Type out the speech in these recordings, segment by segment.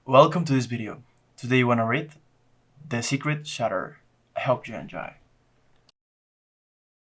Welcome to this video. Today you wanna read The Secret Shutter. I hope you enjoy.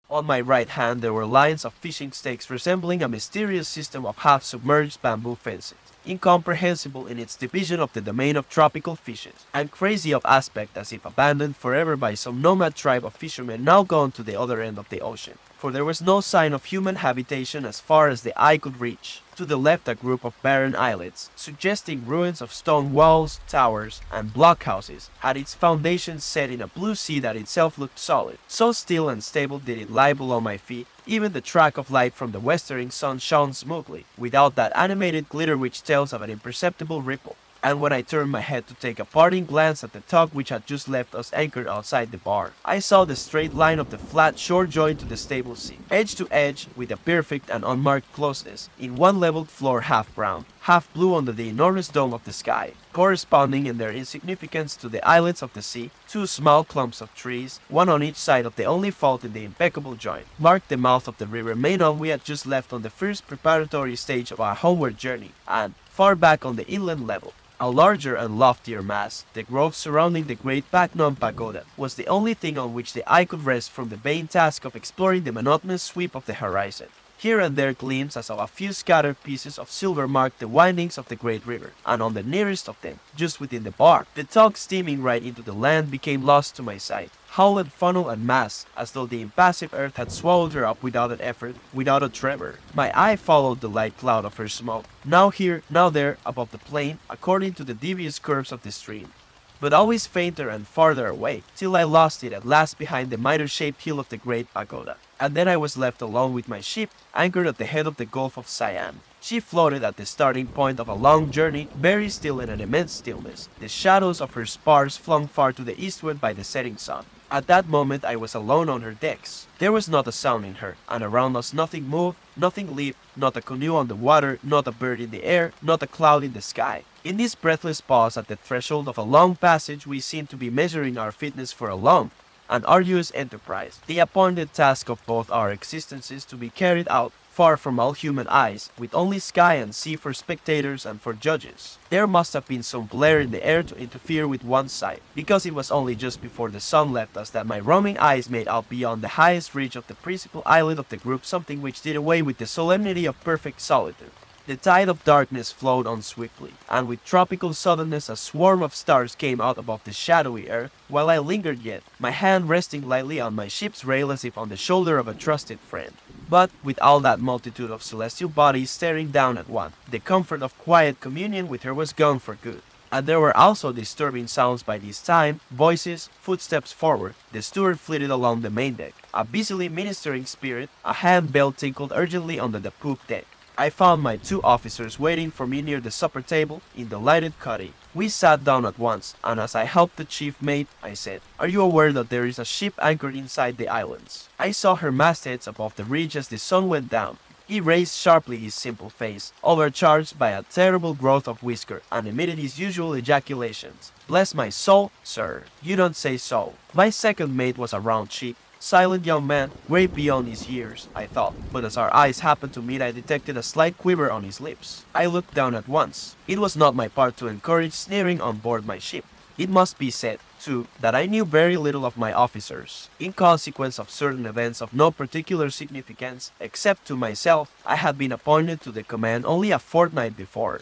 On my right hand there were lines of fishing stakes resembling a mysterious system of half-submerged bamboo fences, incomprehensible in its division of the domain of tropical fishes, and crazy of aspect as if abandoned forever by some nomad tribe of fishermen now gone to the other end of the ocean. For there was no sign of human habitation as far as the eye could reach. To the left a group of barren islets, suggesting ruins of stone walls, towers, and blockhouses, had its foundations set in a blue sea that itself looked solid. So still and stable did it lie below my feet, even the track of light from the westering sun shone smoothly, without that animated glitter which tells of an imperceptible ripple. And when I turned my head to take a parting glance at the tug which had just left us anchored outside the bar, I saw the straight line of the flat shore joined to the stable sea, edge to edge, with a perfect and unmarked closeness, in one leveled floor half brown, half blue under the enormous dome of the sky, corresponding in their insignificance to the islets of the sea. Two small clumps of trees, one on each side of the only fault in the impeccable joint, marked the mouth of the river Menon we had just left on the first preparatory stage of our homeward journey, and, far back on the inland level, a larger and loftier mass, the grove surrounding the great Paknon Pagoda, was the only thing on which the eye could rest from the vain task of exploring the monotonous sweep of the horizon. Here and there gleams as of a few scattered pieces of silver marked the windings of the great river, and on the nearest of them, just within the bar, the tug steaming right into the land became lost to my sight, hulled, funnel, and mast, as though the impassive earth had swallowed her up without an effort, without a tremor. My eye followed the light cloud of her smoke, now here, now there, above the plain, according to the devious curves of the stream, but always fainter and farther away, till I lost it at last behind the mitre-shaped hill of the great pagoda. And then I was left alone with my ship, anchored at the head of the Gulf of Siam. She floated at the starting point of a long journey, very still in an immense stillness, the shadows of her spars flung far to the eastward by the setting sun. At that moment I was alone on her decks. There was not a sound in her, and around us nothing moved, nothing leaped, not a canoe on the water, not a bird in the air, not a cloud in the sky. In this breathless pause at the threshold of a long passage we seemed to be measuring our fitness for a long and arduous enterprise, the appointed task of both our existences to be carried out, far from all human eyes, with only sky and sea for spectators and for judges. There must have been some glare in the air to interfere with one's sight, because it was only just before the sun left us that my roaming eyes made out beyond the highest ridge of the principal islet of the group something which did away with the solemnity of perfect solitude. The tide of darkness flowed on swiftly, and with tropical suddenness a swarm of stars came out above the shadowy earth, while I lingered yet, my hand resting lightly on my ship's rail as if on the shoulder of a trusted friend. But, with all that multitude of celestial bodies staring down at one, the comfort of quiet communion with her was gone for good. And there were also disturbing sounds by this time, voices, footsteps forward. The steward flitted along the main deck. A busily ministering spirit, a handbell tinkled urgently under the poop deck. I found my two officers waiting for me near the supper table in the lighted cuddy. We sat down at once, and as I helped the chief mate, I said, "Are you aware that there is a ship anchored inside the islands?" I saw her mastheads above the ridge as the sun went down. He raised sharply his simple face, overcharged by a terrible growth of whisker, and emitted his usual ejaculations. "Bless my soul, sir, you don't say so." My second mate was a round cheeked, silent young man, great beyond his years, I thought, but as our eyes happened to meet I detected a slight quiver on his lips. I looked down at once. It was not my part to encourage sneering on board my ship. It must be said, too, that I knew very little of my officers. In consequence of certain events of no particular significance, except to myself, I had been appointed to the command only a fortnight before.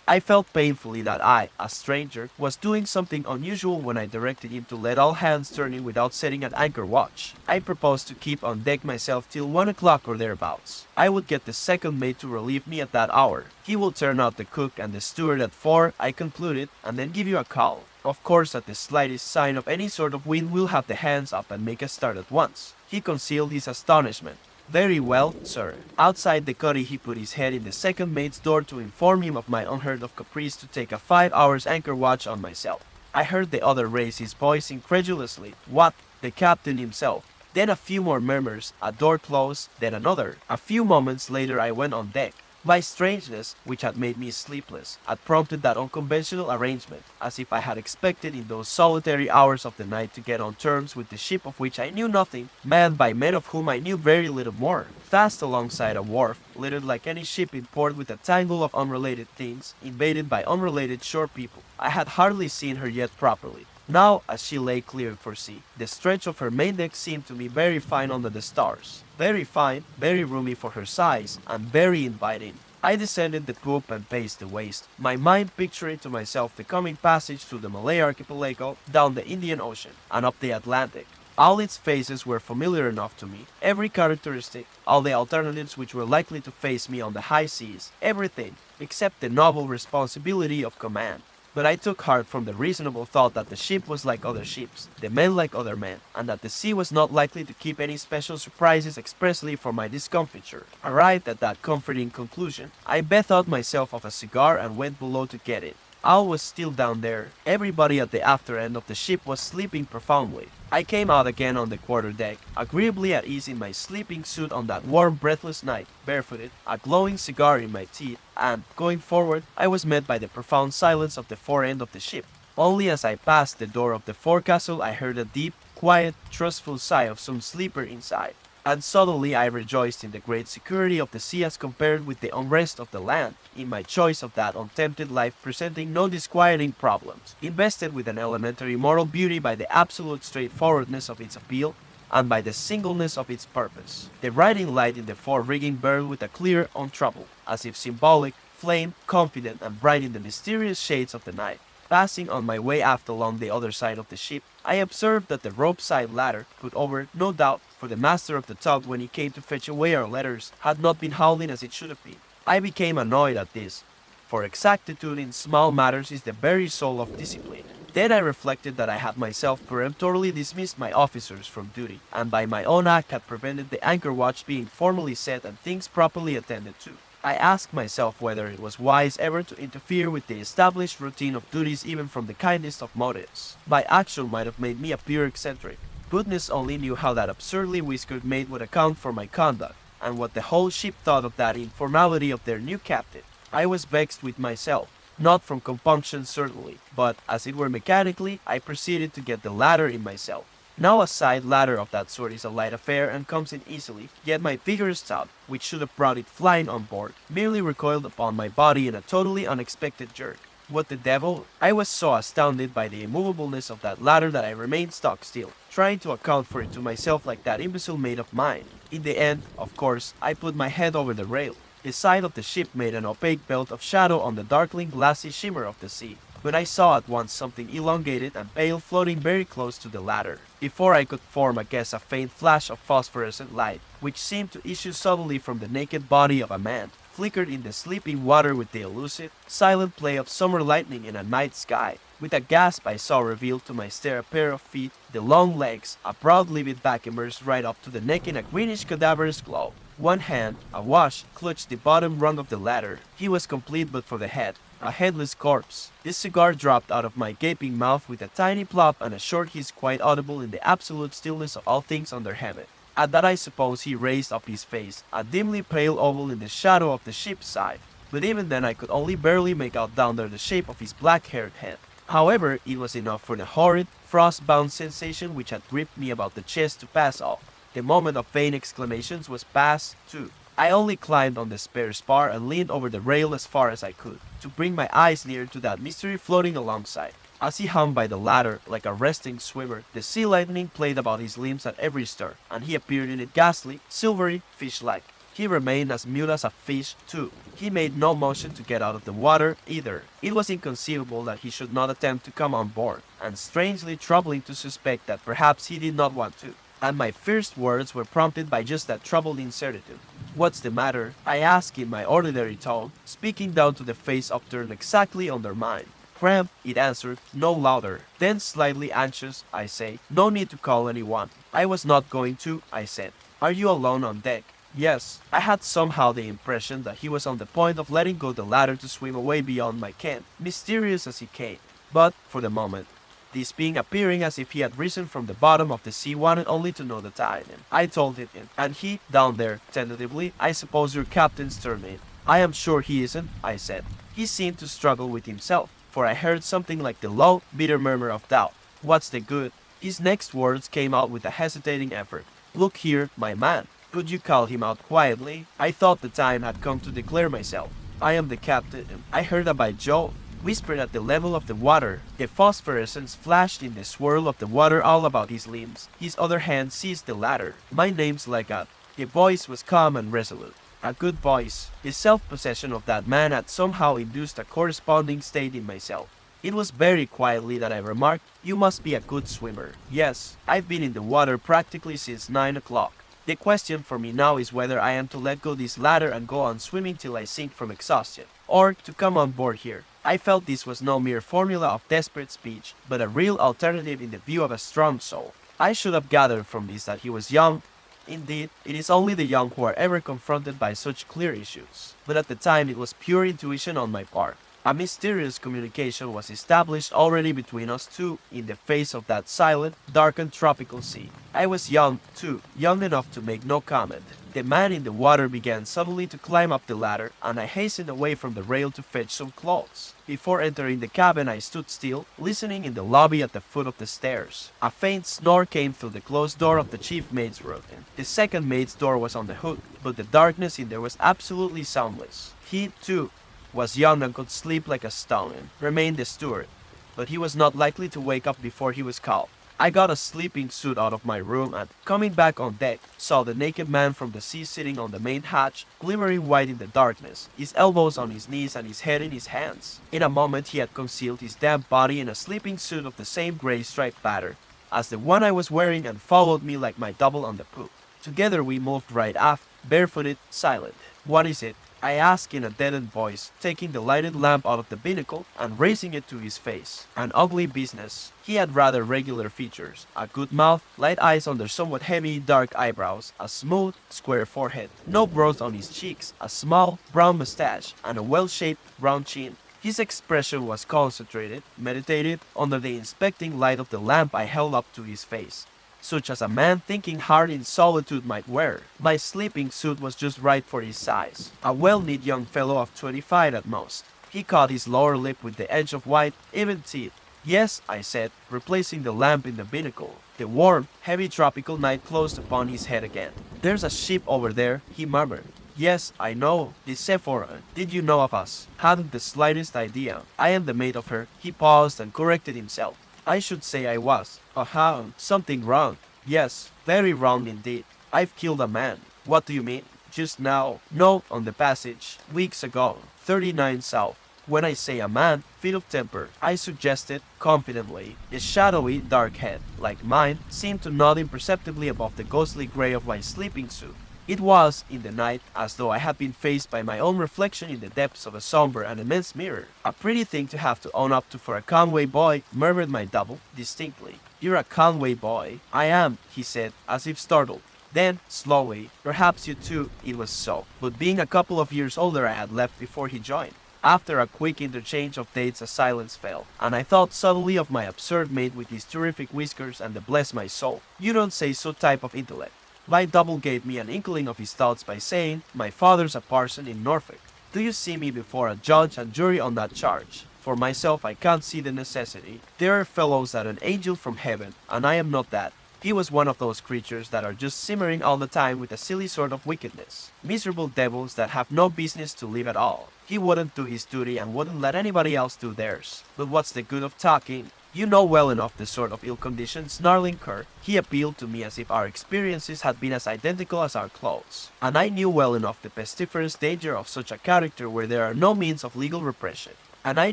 I felt painfully that I, a stranger, was doing something unusual when I directed him to let all hands turn in without setting an anchor watch. I proposed to keep on deck myself till 1 o'clock or thereabouts. I would get the second mate to relieve me at that hour. He will turn out the cook and the steward at 4, I concluded, and then give you a call. Of course, at the slightest sign of any sort of wind we'll have the hands up and make a start at once. He concealed his astonishment. "Very well, sir." Outside the cuddy he put his head in the second mate's door to inform him of my unheard of caprice to take a 5 hours anchor watch on myself. I heard the other raise his voice incredulously. What? The captain himself? Then a few more murmurs, a door closed, then another. A few moments later I went on deck. My strangeness, which had made me sleepless, had prompted that unconventional arrangement, as if I had expected in those solitary hours of the night to get on terms with the ship of which I knew nothing, manned by men of whom I knew very little more, fast alongside a wharf, littered like any ship in port with a tangle of unrelated things, invaded by unrelated shore people. I had hardly seen her yet properly. Now, as she lay cleared for sea, the stretch of her main deck seemed to me very fine under the stars. Very fine, very roomy for her size, and very inviting. I descended the poop and paced the waist, my mind picturing to myself the coming passage through the Malay archipelago, down the Indian Ocean, and up the Atlantic. All its phases were familiar enough to me, every characteristic, all the alternatives which were likely to face me on the high seas, everything, except the novel responsibility of command. But I took heart from the reasonable thought that the ship was like other ships, the men like other men, and that the sea was not likely to keep any special surprises expressly for my discomfiture. Arrived at that comforting conclusion, I bethought myself of a cigar and went below to get it. All was still down there. Everybody at the after end of the ship was sleeping profoundly. I came out again on the quarterdeck, agreeably at ease in my sleeping suit on that warm, breathless night, barefooted, a glowing cigar in my teeth, and, going forward, I was met by the profound silence of the fore end of the ship. Only as I passed the door of the forecastle I heard a deep, quiet, trustful sigh of some sleeper inside. And suddenly I rejoiced in the great security of the sea as compared with the unrest of the land, in my choice of that untempted life presenting no disquieting problems, invested with an elementary moral beauty by the absolute straightforwardness of its appeal, and by the singleness of its purpose. The riding light in the fore-rigging burned with a clear untrouble, as if symbolic, flame, confident, and bright in the mysterious shades of the night. Passing on my way aft along the other side of the ship, I observed that the rope-side ladder, put over, no doubt, for the master of the tug when he came to fetch away our letters, had not been hauling as it should have been. I became annoyed at this, for exactitude in small matters is the very soul of discipline. Then I reflected that I had myself peremptorily dismissed my officers from duty, and by my own act had prevented the anchor watch being formally set and things properly attended to. I asked myself whether it was wise ever to interfere with the established routine of duties even from the kindest of motives. My action might have made me appear eccentric. Goodness only knew how that absurdly whiskered maid would account for my conduct, and what the whole ship thought of that informality of their new captain. I was vexed with myself, not from compunction certainly, but, as it were mechanically, I proceeded to get the ladder in myself. Now a side ladder of that sort is a light affair and comes in easily, yet my vigorous tug, which should have brought it flying on board, merely recoiled upon my body in a totally unexpected jerk. What the devil? I was so astounded by the immovableness of that ladder that I remained stock still, trying to account for it to myself like that imbecile mate of mine. In the end, of course, I put my head over the rail. The side of the ship made an opaque belt of shadow on the darkling glassy shimmer of the sea, when I saw at once something elongated and pale floating very close to the ladder. Before I could form a guess, a faint flash of phosphorescent light, which seemed to issue suddenly from the naked body of a man, flickered in the sleeping water with the elusive, silent play of summer lightning in a night sky. With a gasp I saw revealed to my stare a pair of feet, the long legs, a broad livid back immersed right up to the neck in a greenish cadaverous glow. One hand, awash, clutched the bottom rung of the ladder. He was complete but for the head, a headless corpse. This cigar dropped out of my gaping mouth with a tiny plop and a short hiss quite audible in the absolute stillness of all things under heaven. At that I suppose he raised up his face, a dimly pale oval in the shadow of the ship's side, but even then I could only barely make out down there the shape of his black-haired head. However, it was enough for the horrid, frost-bound sensation which had gripped me about the chest to pass off. The moment of vain exclamations was past, too. I only climbed on the spare spar and leaned over the rail as far as I could, to bring my eyes near to that mystery floating alongside. As he hung by the ladder, like a resting swimmer, the sea lightning played about his limbs at every stir, and he appeared in it ghastly, silvery, fish-like. He remained as mute as a fish, too. He made no motion to get out of the water, either. It was inconceivable that he should not attempt to come on board, and strangely troubling to suspect that perhaps he did not want to. And my first words were prompted by just that troubled incertitude. "What's the matter?" I asked in my ordinary tone, speaking down to the face upturned exactly under mine. "Cramp," it answered, no louder. Then slightly anxious, I say, "No need to call anyone." "I was not going to," I said. "Are you alone on deck?" "Yes." I had somehow the impression that he was on the point of letting go the ladder to swim away beyond my ken, mysterious as he came. But, for the moment, this being appearing as if he had risen from the bottom of the sea wanted only to know the time. I told it him, and he, down there, tentatively, "I suppose your captain's terminated." I am sure he isn't, I said. He seemed to struggle with himself, for I heard something like the low, bitter murmur of doubt. What's the good? His next words came out with a hesitating effort. Look here, my man. Could you call him out quietly? I thought the time had come to declare myself. I am the captain. I heard a by Jove whispered at the level of the water. The phosphorescence flashed in the swirl of the water all about his limbs. His other hand seized the ladder. My name's Legat. The voice was calm and resolute. A good voice. The self-possession of that man had somehow induced a corresponding state in myself. It was very quietly that I remarked, "You must be a good swimmer." "Yes, I've been in the water practically since 9 o'clock. The question for me now is whether I am to let go this ladder and go on swimming till I sink from exhaustion, or to come on board here." I felt this was no mere formula of desperate speech, but a real alternative in the view of a strong soul. I should have gathered from this that he was young. Indeed, it is only the young who are ever confronted by such clear issues. But at the time it was pure intuition on my part. A mysterious communication was established already between us two in the face of that silent, darkened tropical sea. I was young, too, young enough to make no comment. The man in the water began suddenly to climb up the ladder, and I hastened away from the rail to fetch some clothes. Before entering the cabin I stood still, listening in the lobby at the foot of the stairs. A faint snore came through the closed door of the chief mate's room. The second mate's door was on the hook, but the darkness in there was absolutely soundless. He, too, was young and could sleep like a stone, remained the steward, but he was not likely to wake up before he was called. I got a sleeping suit out of my room and, coming back on deck, saw the naked man from the sea sitting on the main hatch, glimmering white in the darkness, his elbows on his knees and his head in his hands. In a moment he had concealed his damp body in a sleeping suit of the same grey striped pattern as the one I was wearing and followed me like my double on the poop. Together we moved right aft, barefooted, silent. "What is it?" I asked in a deadened voice, taking the lighted lamp out of the binnacle and raising it to his face. An ugly business. He had rather regular features, a good mouth, light eyes under somewhat heavy, dark eyebrows, a smooth, square forehead, no brows on his cheeks, a small, brown mustache, and a well-shaped, round chin. His expression was concentrated, meditative, under the inspecting light of the lamp I held up to his face, such as a man thinking hard in solitude might wear. My sleeping suit was just right for his size. A well-knit young fellow of 25 at most. He caught his lower lip with the edge of white, even teeth. "Yes," I said, replacing the lamp in the binnacle. The warm, heavy tropical night closed upon his head again. "There's a ship over there," he murmured. "Yes, I know. The Sephora. Did you know of us?" "Hadn't the slightest idea. I am the mate of her." He paused and corrected himself. "I should say I was." "Aha, something wrong." "Yes, very wrong indeed. I've killed a man." "What do you mean?" "Just now." "No, on the passage. Weeks ago. 39 south." When I say a man, fit of temper, I suggested, confidently. The shadowy, dark head, like mine, seemed to nod imperceptibly above the ghostly gray of my sleeping suit. It was, in the night, as though I had been faced by my own reflection in the depths of a somber and immense mirror. "A pretty thing to have to own up to for a Conway boy," murmured my double, distinctly. "You're a Conway boy." "I am," he said, as if startled. Then, slowly, "Perhaps you too." It was so, but being a couple of years older I had left before he joined. After a quick interchange of dates a silence fell, and I thought suddenly of my absurd mate with his terrific whiskers and the "bless my soul, you don't say so" type of intellect. My double gave me an inkling of his thoughts by saying, "My father's a parson in Norfolk. Do you see me before a judge and jury on that charge? For myself, I can't see the necessity. There are fellows that an angel from heaven, and I am not that." He was one of those creatures that are just simmering all the time with a silly sort of wickedness. Miserable devils that have no business to live at all. He wouldn't do his duty and wouldn't let anybody else do theirs. But what's the good of talking? You know well enough the sort of ill-conditioned, snarling cur. He appealed to me as if our experiences had been as identical as our clothes. And I knew well enough the pestiferous danger of such a character where there are no means of legal repression. And I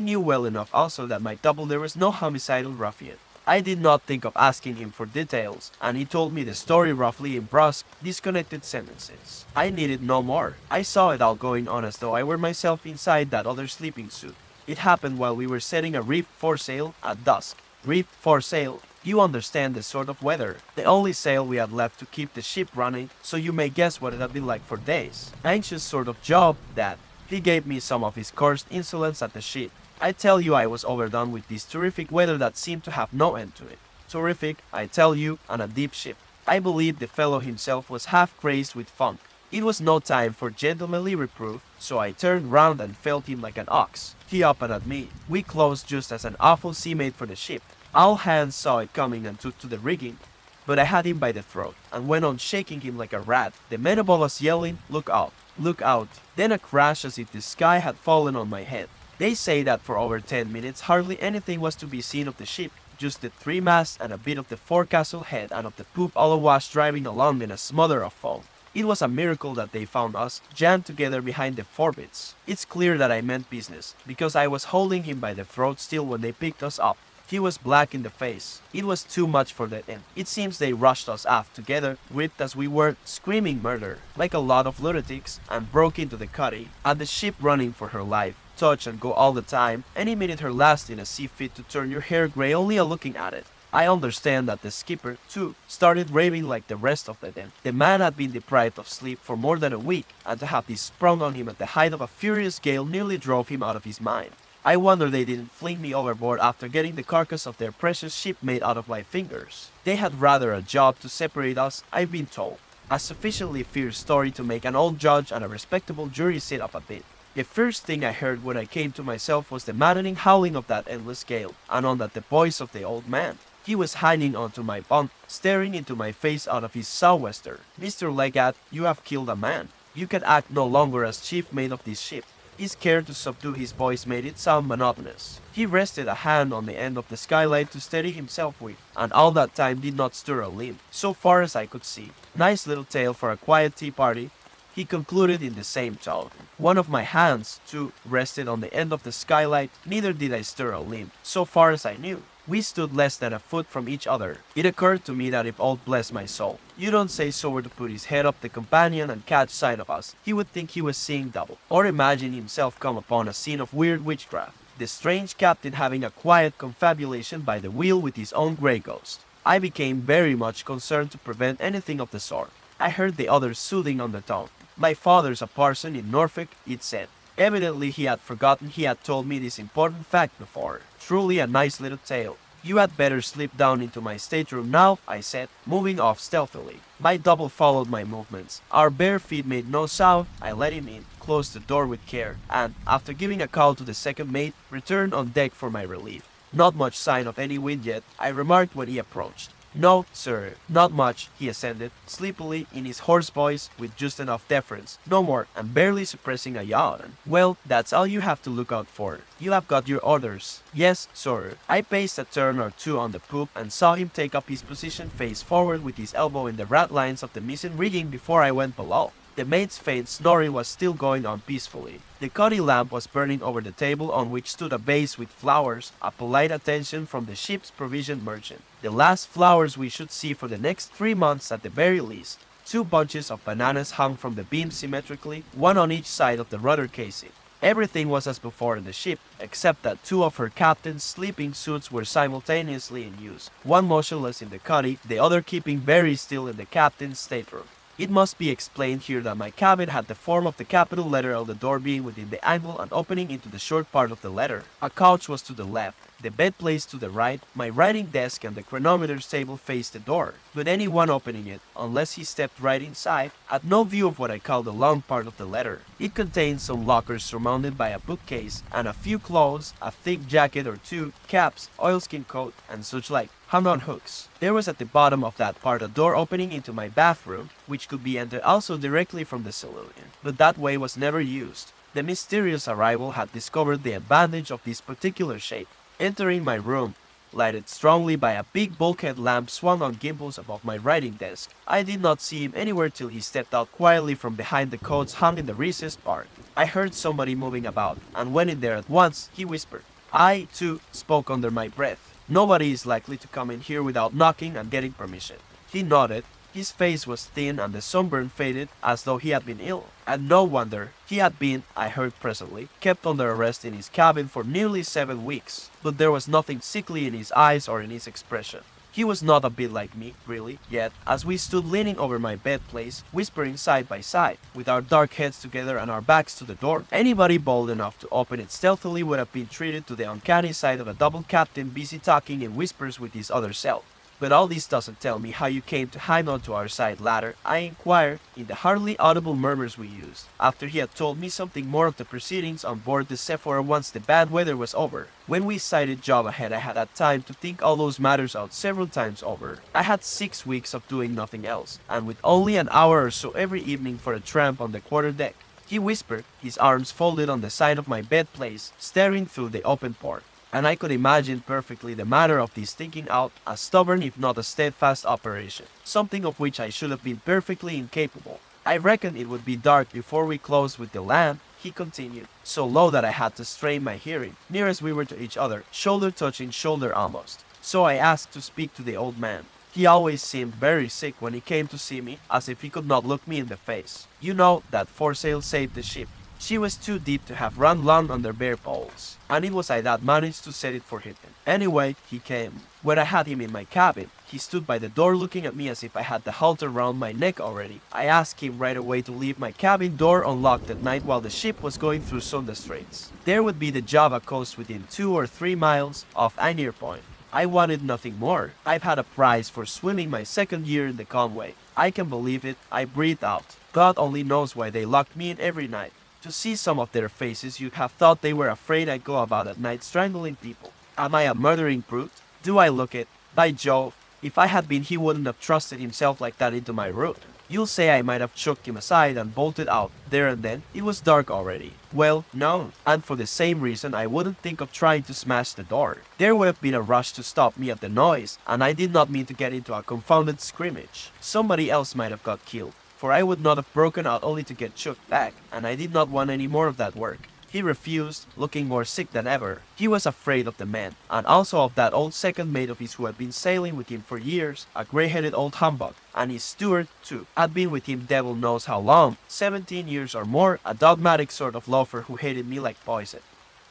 knew well enough also that my double there was no homicidal ruffian. I did not think of asking him for details, and he told me the story roughly in brusque, disconnected sentences. I needed no more. I saw it all going on as though I were myself inside that other sleeping suit. It happened while we were setting a reef foresail at dusk. Reef foresail. You understand the sort of weather. The only sail we had left to keep the ship running, so you may guess what it had been like for days. Anxious sort of job, that. He gave me some of his cursed insolence at the ship. I tell you I was overdone with this terrific weather that seemed to have no end to it. Terrific, I tell you, and a deep ship. I believe the fellow himself was half crazed with funk. It was no time for gentlemanly reproof, so I turned round and felt him like an ox. He opened at me. We closed just as an awful sea made for the ship. All hands saw it coming and took to the rigging, but I had him by the throat and went on shaking him like a rat. The men above us yelling, "Look out! Look out!" Then a crash as if the sky had fallen on my head. They say that for over 10 minutes hardly anything was to be seen of the ship, just the three masts and a bit of the forecastle head and of the poop all awash driving along in a smother of foam. It was a miracle that they found us jammed together behind the forebits. It's clear that I meant business, because I was holding him by the throat still when they picked us up. He was black in the face. It was too much for them. It seems they rushed us aft together, gripped as we were, screaming murder, like a lot of lunatics, and broke into the cuddy, and the ship running for her life, touch and go all the time, any minute her last in a sea fit to turn your hair grey only a looking at it. I understand that the skipper, too, started raving like the rest of them. The man had been deprived of sleep for more than a week, and to have this sprung on him at the height of a furious gale nearly drove him out of his mind. I wonder they didn't fling me overboard after getting the carcass of their precious shipmate out of my fingers. They had rather a job to separate us, I've been told. A sufficiently fierce story to make an old judge and a respectable jury sit up a bit. The first thing I heard when I came to myself was the maddening howling of that endless gale, and on that the voice of the old man. He was hanging onto my bunk, staring into my face out of his sou'wester. "Mr. Legat, you have killed a man. You can act no longer as chief mate of this ship." His care to subdue his voice made it sound monotonous. He rested a hand on the end of the skylight to steady himself with, and all that time did not stir a limb, so far as I could see. "Nice little tale for a quiet tea party," he concluded in the same tone. One of my hands, too, rested on the end of the skylight. Neither did I stir a limb, so far as I knew. We stood less than a foot from each other. It occurred to me that if old bless my soul, you don't say so were to put his head up the companion and catch sight of us, he would think he was seeing double, or imagine himself come upon a scene of weird witchcraft, the strange captain having a quiet confabulation by the wheel with his own grey ghost. I became very much concerned to prevent anything of the sort. I heard the others soothing undertone. "My father's a parson in Norfolk," it said. Evidently he had forgotten he had told me this important fact before. Truly a nice little tale. "You had better slip down into my stateroom now," I said, moving off stealthily. My double followed my movements. Our bare feet made no sound. I let him in, closed the door with care, and, after giving a call to the second mate, returned on deck for my relief. "Not much sign of any wind yet," I remarked when he approached. "No, sir, not much," he assented, sleepily, in his hoarse voice, with just enough deference. "No more," and barely suppressing a yawn. "Well, that's all you have to look out for. You have got your orders." "Yes, sir." I paced a turn or two on the poop and saw him take up his position face forward with his elbow in the ratlines of the mizzen rigging before I went below. The mate's faint snoring was still going on peacefully. The cuddy lamp was burning over the table on which stood a vase with flowers, a polite attention from the ship's provision merchant. The last flowers we should see for the next 3 months at the very least. 2 bunches of bananas hung from the beam symmetrically, one on each side of the rudder casing. Everything was as before in the ship, except that 2 of her captain's sleeping suits were simultaneously in use, one motionless in the cuddy, the other keeping very still in the captain's stateroom. It must be explained here that my cabin had the form of the capital letter L, the door being within the angle and opening into the short part of the letter. A couch was to the left, the bed place to the right, my writing desk and the chronometer's table faced the door, but anyone opening it, unless he stepped right inside, had no view of what I call the long part of the letter. It contained some lockers surmounted by a bookcase, and a few clothes, a thick jacket or 2, caps, oilskin coat, and such like, hung on hooks. There was at the bottom of that part a door opening into my bathroom, which could be entered also directly from the saloon, but that way was never used. The mysterious arrival had discovered the advantage of this particular shape. Entering my room, lighted strongly by a big bulkhead lamp swung on gimbals above my writing desk, I did not see him anywhere till he stepped out quietly from behind the coats hung in the recessed part. I heard somebody moving about, and went in there at once. He whispered. I, too, spoke under my breath. "Nobody is likely to come in here without knocking and getting permission." He nodded. His face was thin and the sunburn faded as though he had been ill. And no wonder. He had been, I heard presently, kept under arrest in his cabin for nearly 7 weeks. But there was nothing sickly in his eyes or in his expression. He was not a bit like me, really, yet, as we stood leaning over my bed place, whispering side by side, with our dark heads together and our backs to the door, anybody bold enough to open it stealthily would have been treated to the uncanny sight of a double captain busy talking in whispers with his other self. But all this doesn't tell me how you came to hang on to our side ladder, I inquired in the hardly audible murmurs we used, after he had told me something more of the proceedings on board the Sephora once the bad weather was over. When we sighted Java Head, I had had time to think all those matters out several times over. I had 6 weeks of doing nothing else, and with only an hour or so every evening for a tramp on the quarterdeck. He whispered, his arms folded on the side of my bed place, staring through the open port. And I could imagine perfectly the matter of this thinking out, a stubborn if not a steadfast operation, something of which I should have been perfectly incapable. I reckoned it would be dark before we closed with the lamp, he continued, so low that I had to strain my hearing, near as we were to each other, shoulder touching shoulder almost. So I asked to speak to the old man. He always seemed very sick when he came to see me, as if he could not look me in the face. You know, that foresail saved the ship. She was too deep to have run long under bare poles, and it was I that managed to set it for him. Anyway, he came. When I had him in my cabin, he stood by the door looking at me as if I had the halter round my neck already. I asked him right away to leave my cabin door unlocked at night while the ship was going through Sunda Straits. There would be the Java coast within 2 or 3 miles off Anir Point. I wanted nothing more. I've had a prize for swimming my 2nd year in the Conway. I can believe it, I breathed out. God only knows why they locked me in every night. To see some of their faces, you'd have thought they were afraid I'd go about at night strangling people. Am I a murdering brute? Do I look it? By Jove, if I had been, he wouldn't have trusted himself like that into my room. You'll say I might have shook him aside and bolted out. There and then, it was dark already. Well, no, and for the same reason I wouldn't think of trying to smash the door. There would have been a rush to stop me at the noise, and I did not mean to get into a confounded scrimmage. Somebody else might have got killed, for I would not have broken out only to get shook back, and I did not want any more of that work. He refused, looking more sick than ever. He was afraid of the men, and also of that old second mate of his who had been sailing with him for years, a grey-headed old humbug, and his steward, too, had been with him devil knows how long, 17 years or more, a dogmatic sort of loafer who hated me like poison.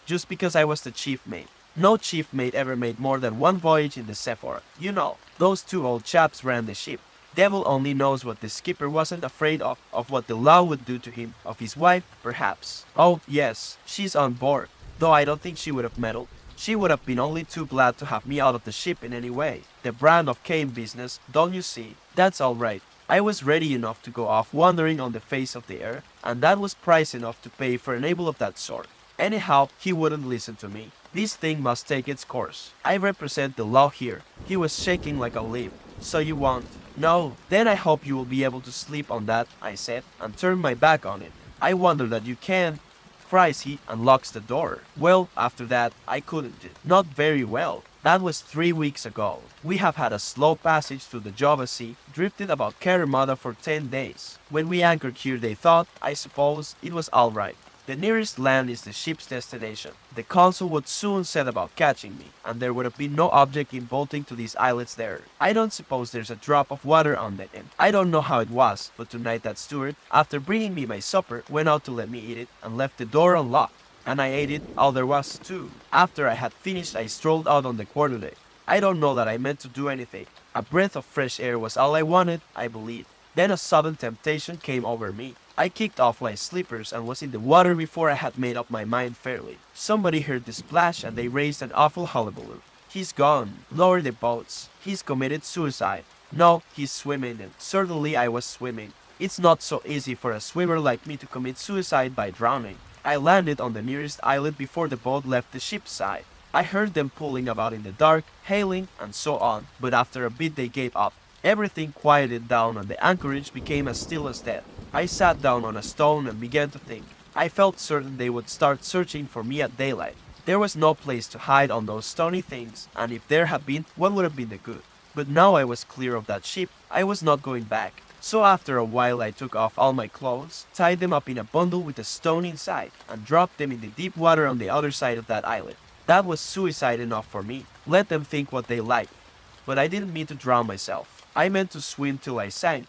Just because I was the chief mate. No chief mate ever made more than 1 voyage in the Sephora. You know, those 2 old chaps ran the ship. Devil only knows what the skipper wasn't afraid of what the law would do to him, of his wife, perhaps. Oh, yes, she's on board, though I don't think she would have meddled. She would have been only too glad to have me out of the ship in any way. The brand of Cain business, don't you see? That's all right. I was ready enough to go off wandering on the face of the earth, and that was price enough to pay for an able of that sort. Anyhow, he wouldn't listen to me. This thing must take its course. I represent the law here. He was shaking like a leaf. So you won't? No. Then I hope you will be able to sleep on that, I said, and turned my back on it. I wonder that you can, cries he, and locks the door. Well, after that, I couldn't. Not very well. That was 3 weeks ago. We have had a slow passage through the Java Sea, drifted about Karamada for 10 days. When we anchored here they thought, I suppose, it was all right. The nearest land is the ship's destination. The consul would soon set about catching me, and there would have been no object in bolting to these islets there. I don't suppose there's a drop of water on that end. I don't know how it was, but tonight that steward, after bringing me my supper, went out to let me eat it, and left the door unlocked. And I ate it, all there was too. After I had finished, I strolled out on the quarterdeck. I don't know that I meant to do anything. A breath of fresh air was all I wanted, I believe. Then a sudden temptation came over me. I kicked off my slippers and was in the water before I had made up my mind fairly. Somebody heard the splash and they raised an awful hullabaloo. He's gone. Lower the boats. He's committed suicide. No, he's swimming, and certainly I was swimming. It's not so easy for a swimmer like me to commit suicide by drowning. I landed on the nearest islet before the boat left the ship's side. I heard them pulling about in the dark, hailing, and so on, but after a bit they gave up. Everything quieted down and the anchorage became as still as death. I sat down on a stone and began to think. I felt certain they would start searching for me at daylight. There was no place to hide on those stony things, and if there had been, what would have been the good? But now I was clear of that ship, I was not going back. So after a while I took off all my clothes, tied them up in a bundle with a stone inside, and dropped them in the deep water on the other side of that islet. That was suicide enough for me. Let them think what they liked. But I didn't mean to drown myself. I meant to swim till I sank.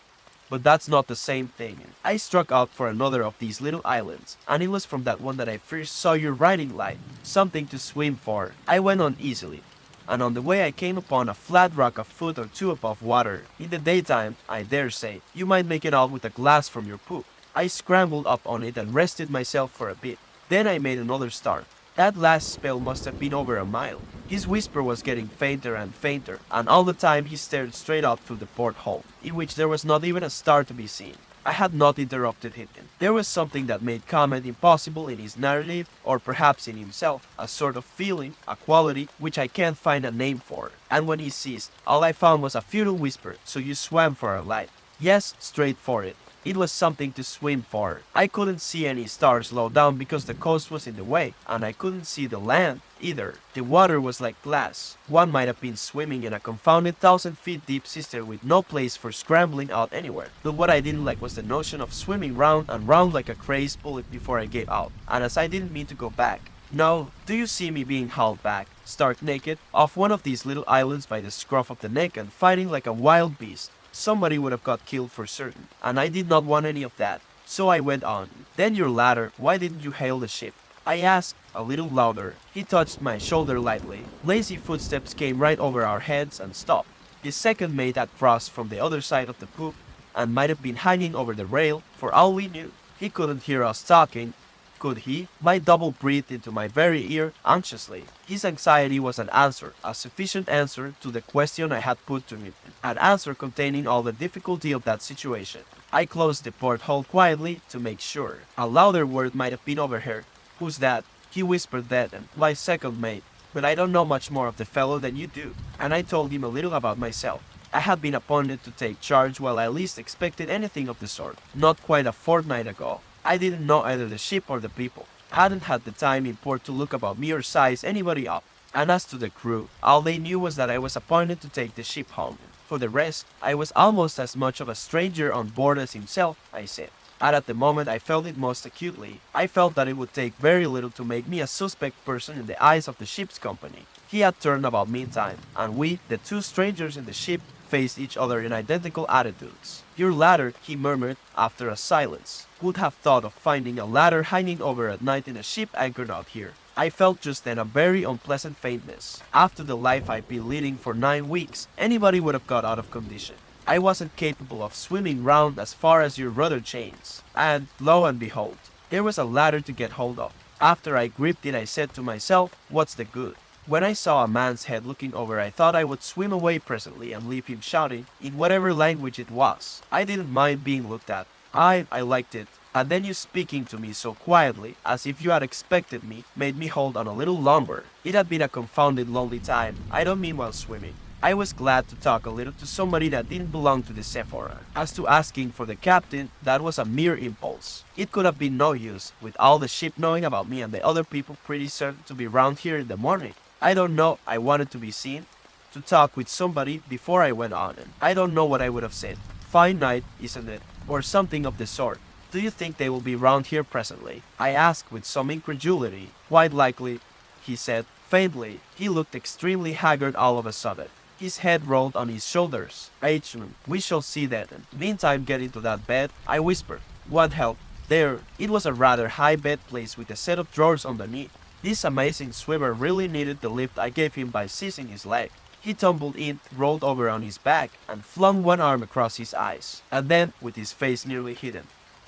But that's not the same thing. I struck out for another of these little islands, and it was from that one that I first saw your riding light. Something to swim for. I went on easily, and on the way I came upon a flat rock a foot or 2 above water. In the daytime, I dare say, you might make it out with a glass from your poop. I scrambled up on it and rested myself for a bit. Then I made another start. That last spell must have been over a mile. His whisper was getting fainter and fainter, and all the time he stared straight up through the porthole, in which there was not even a star to be seen. I had not interrupted him. There was something that made comment impossible in his narrative, or perhaps in himself, a sort of feeling, a quality, which I can't find a name for. And when he ceased, all I found was a futile whisper, "So you swam for our life." Yes, straight for it. It was something to swim for. I couldn't see any stars low down because the coast was in the way, and I couldn't see the land either. The water was like glass. One might have been swimming in a confounded 1,000 feet deep cistern with no place for scrambling out anywhere. But what I didn't like was the notion of swimming round and round like a crazed bullet before I gave out, and as I didn't mean to go back. No, do you see me being hauled back, stark naked, off one of these little islands by the scruff of the neck and fighting like a wild beast? Somebody would have got killed for certain, and I did not want any of that. So I went on. "Then your ladder, why didn't you hail the ship?" I asked, a little louder. He touched my shoulder lightly. Lazy footsteps came right over our heads and stopped. The second mate had crossed from the other side of the poop, and might have been hanging over the rail, for all we knew. He couldn't hear us talking, could he? My double breathed into my very ear anxiously. His anxiety was an answer, a sufficient answer to the question I had put to him, an answer containing all the difficulty of that situation. I closed the porthole quietly to make sure. A louder word might have been overheard. "Who's that?" He whispered that, and my second mate. "But I don't know much more of the fellow than you do." And I told him a little about myself. I had been appointed to take charge while I least expected anything of the sort, not quite a fortnight ago. I didn't know either the ship or the people. Hadn't had the time in port to look about me or size anybody up. And as to the crew, all they knew was that I was appointed to take the ship home. For the rest, I was almost as much of a stranger on board as himself, I said. And at the moment I felt it most acutely. I felt that it would take very little to make me a suspect person in the eyes of the ship's company. He had turned about meantime, and we, the two strangers in the ship, faced each other in identical attitudes. "Your ladder," he murmured after a silence. "Would have thought of finding a ladder hanging over at night in a ship anchored out here." I felt just then a very unpleasant faintness. After the life I'd been leading for 9 weeks, anybody would have got out of condition. I wasn't capable of swimming round as far as your rudder chains. And, lo and behold, there was a ladder to get hold of. After I gripped it, I said to myself, what's the good? When I saw a man's head looking over, I thought I would swim away presently and leave him shouting, in whatever language it was. I didn't mind being looked at. I liked it. And then you speaking to me so quietly, as if you had expected me, made me hold on a little longer. It had been a confounded lonely time. I don't mean while swimming. I was glad to talk a little to somebody that didn't belong to the Sephora. As to asking for the captain, that was a mere impulse. It could have been no use, with all the ship knowing about me and the other people pretty certain to be round here in the morning. I don't know, I wanted to be seen, to talk with somebody before I went on, and I don't know what I would have said. Fine night, isn't it? Or something of the sort. Do you think they will be round here presently? I asked with some incredulity. Quite likely, he said, faintly. He looked extremely haggard all of a sudden. His head rolled on his shoulders. We shall see then. Meantime, get into that bed, I whispered. What help? There, it was a rather high bed place with a set of drawers underneath. This amazing swimmer really needed the lift I gave him by seizing his leg. He tumbled in, rolled over on his back, and flung one arm across his eyes, and then, with his face nearly hidden.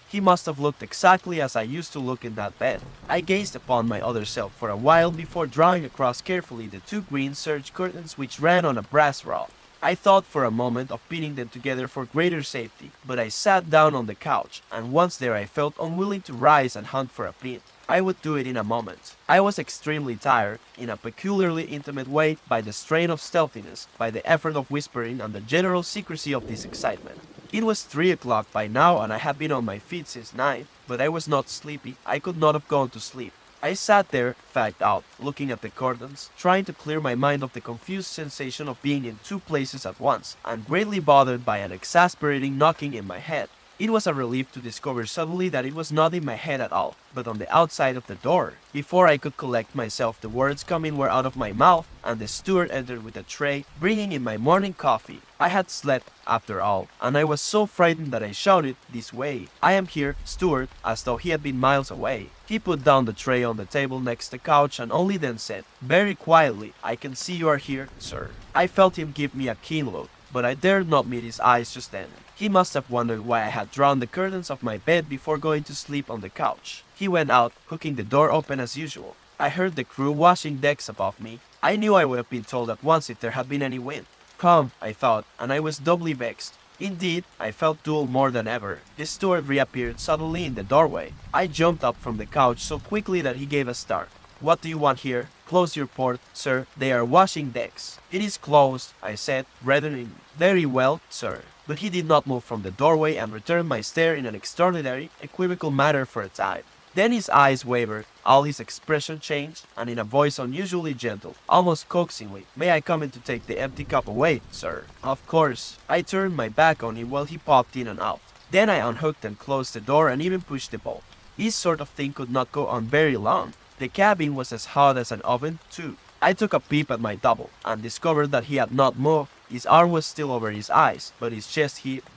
He must have looked exactly as I used to look in that bed. I gazed upon my other self for a while before drawing across carefully the 2 green serge curtains which ran on a brass rod. I thought for a moment of pinning them together for greater safety, but I sat down on the couch, and once there I felt unwilling to rise and hunt for a pin. I would do it in a moment. I was extremely tired, in a peculiarly intimate way, by the strain of stealthiness, by the effort of whispering, and the general secrecy of this excitement. It was 3 o'clock by now, and I had been on my feet since 9, but I was not sleepy. I could not have gone to sleep. I sat there, fagged out, looking at the curtains, trying to clear my mind of the confused sensation of being in 2 places at once, and greatly bothered by an exasperating knocking in my head. It was a relief to discover suddenly that it was not in my head at all, but on the outside of the door. Before I could collect myself, the words coming were out of my mouth, and the steward entered with a tray, bringing in my morning coffee. I had slept, after all, and I was so frightened that I shouted, "This way! I am here, steward," as though he had been miles away. He put down the tray on the table next the couch and only then said, very quietly, "I can see you are here, sir." I felt him give me a keen look, but I dared not meet his eyes just then. He must have wondered why I had drawn the curtains of my bed before going to sleep on the couch. He went out, hooking the door open as usual. I heard the crew washing decks above me. I knew I would have been told at once if there had been any wind. Come, I thought, and I was doubly vexed. Indeed, I felt dull more than ever. The steward reappeared suddenly in the doorway. I jumped up from the couch so quickly that he gave a start. What do you want here? Close your port, sir. They are washing decks. It is closed, I said, reddening. Very well, sir. But he did not move from the doorway and returned my stare in an extraordinary, equivocal manner for a time. Then his eyes wavered, all his expression changed, and in a voice unusually gentle, almost coaxingly, "May I come in to take the empty cup away, sir?" Of course. I turned my back on him while he popped in and out. Then I unhooked and closed the door and even pushed the bolt. This sort of thing could not go on very long. The cabin was as hot as an oven, too. I took a peep at my double, and discovered that he had not moved. His arm was still over his eyes, but his chest heaved.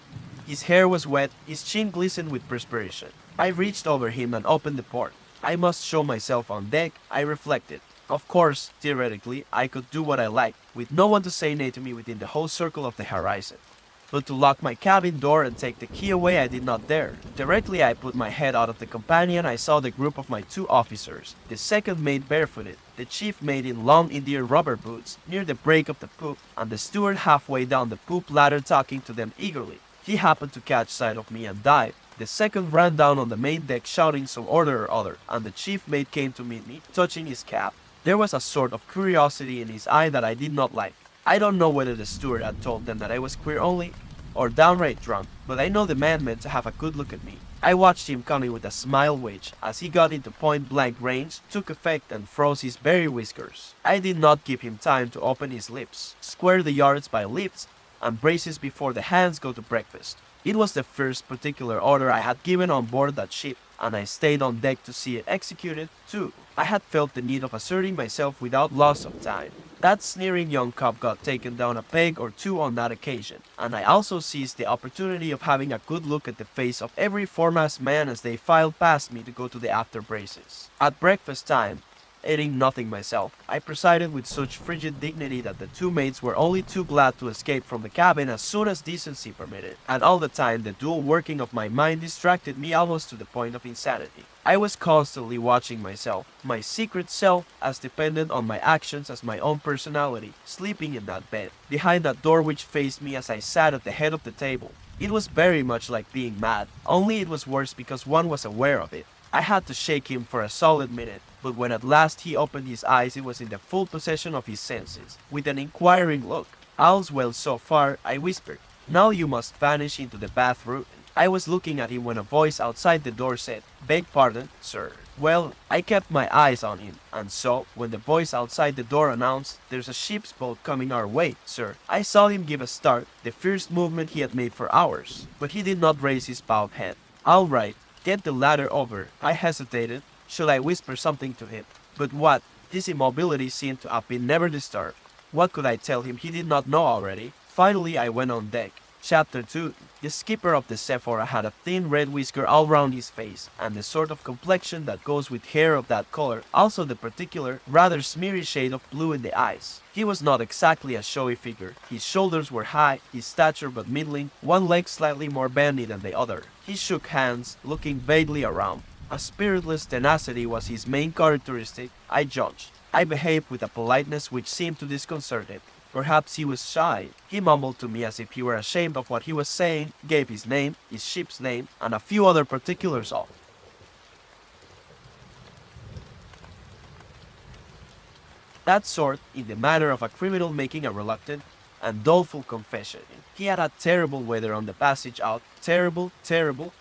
His hair was wet, his chin glistened with perspiration. I reached over him and opened the port. I must show myself on deck, I reflected. Of course, theoretically, I could do what I liked, with no one to say nay to me within the whole circle of the horizon. But to lock my cabin door and take the key away I did not dare. Directly I put my head out of the companion, I saw the group of my two officers, the second mate barefooted, the chief mate in long Indian rubber boots, near the break of the poop, and the steward halfway down the poop ladder talking to them eagerly. He happened to catch sight of me and dived. The second ran down on the main deck shouting some order or other, and the chief mate came to meet me, touching his cap. There was a sort of curiosity in his eye that I did not like. I don't know whether the steward had told them that I was queer only, or downright drunk, but I know the man meant to have a good look at me. I watched him coming with a smile which, as he got into point-blank range, took effect and froze his very whiskers. I did not give him time to open his lips, square the yards by lifts, and braces before the hands go to breakfast. It was the first particular order I had given on board that ship, and I stayed on deck to see it executed, too. I had felt the need of asserting myself without loss of time. That sneering young cop got taken down a peg or two on that occasion, and I also seized the opportunity of having a good look at the face of every foremast man as they filed past me to go to the after braces. At breakfast time, eating nothing myself, I presided with such frigid dignity that the two mates were only too glad to escape from the cabin as soon as decency permitted, and all the time the dual working of my mind distracted me almost to the point of insanity. I was constantly watching myself, my secret self, as dependent on my actions as my own personality, sleeping in that bed, behind that door which faced me as I sat at the head of the table. It was very much like being mad, only it was worse because one was aware of it. I had to shake him for a solid minute, but when at last he opened his eyes, it was in the full possession of his senses. With an inquiring look, "All's well so far," I whispered. "Now you must vanish into the bathroom." I was looking at him when a voice outside the door said, "Beg pardon, sir." Well, I kept my eyes on him, and so, when the voice outside the door announced, "There's a ship's boat coming our way, sir," I saw him give a start, the first movement he had made for hours, but he did not raise his bowed head. "All right. Get the ladder over." I hesitated. Should I whisper something to him? But what? His immobility seemed to have been never disturbed. What could I tell him he did not know already? Finally, I went on deck. Chapter 2. The skipper of the Sephora had a thin red whisker all round his face, and the sort of complexion that goes with hair of that color, also the particular, rather smeary shade of blue in the eyes. He was not exactly a showy figure. His shoulders were high, his stature but middling, one leg slightly more bendy than the other. He shook hands, looking vaguely around. A spiritless tenacity was his main characteristic, I judged. I behaved with a politeness which seemed to disconcert him. Perhaps he was shy. He mumbled to me as if he were ashamed of what he was saying, gave his name, his ship's name, and a few other particulars of that sort in the matter of a criminal making a reluctant and doleful confession. He had had terrible weather on the passage out, terrible,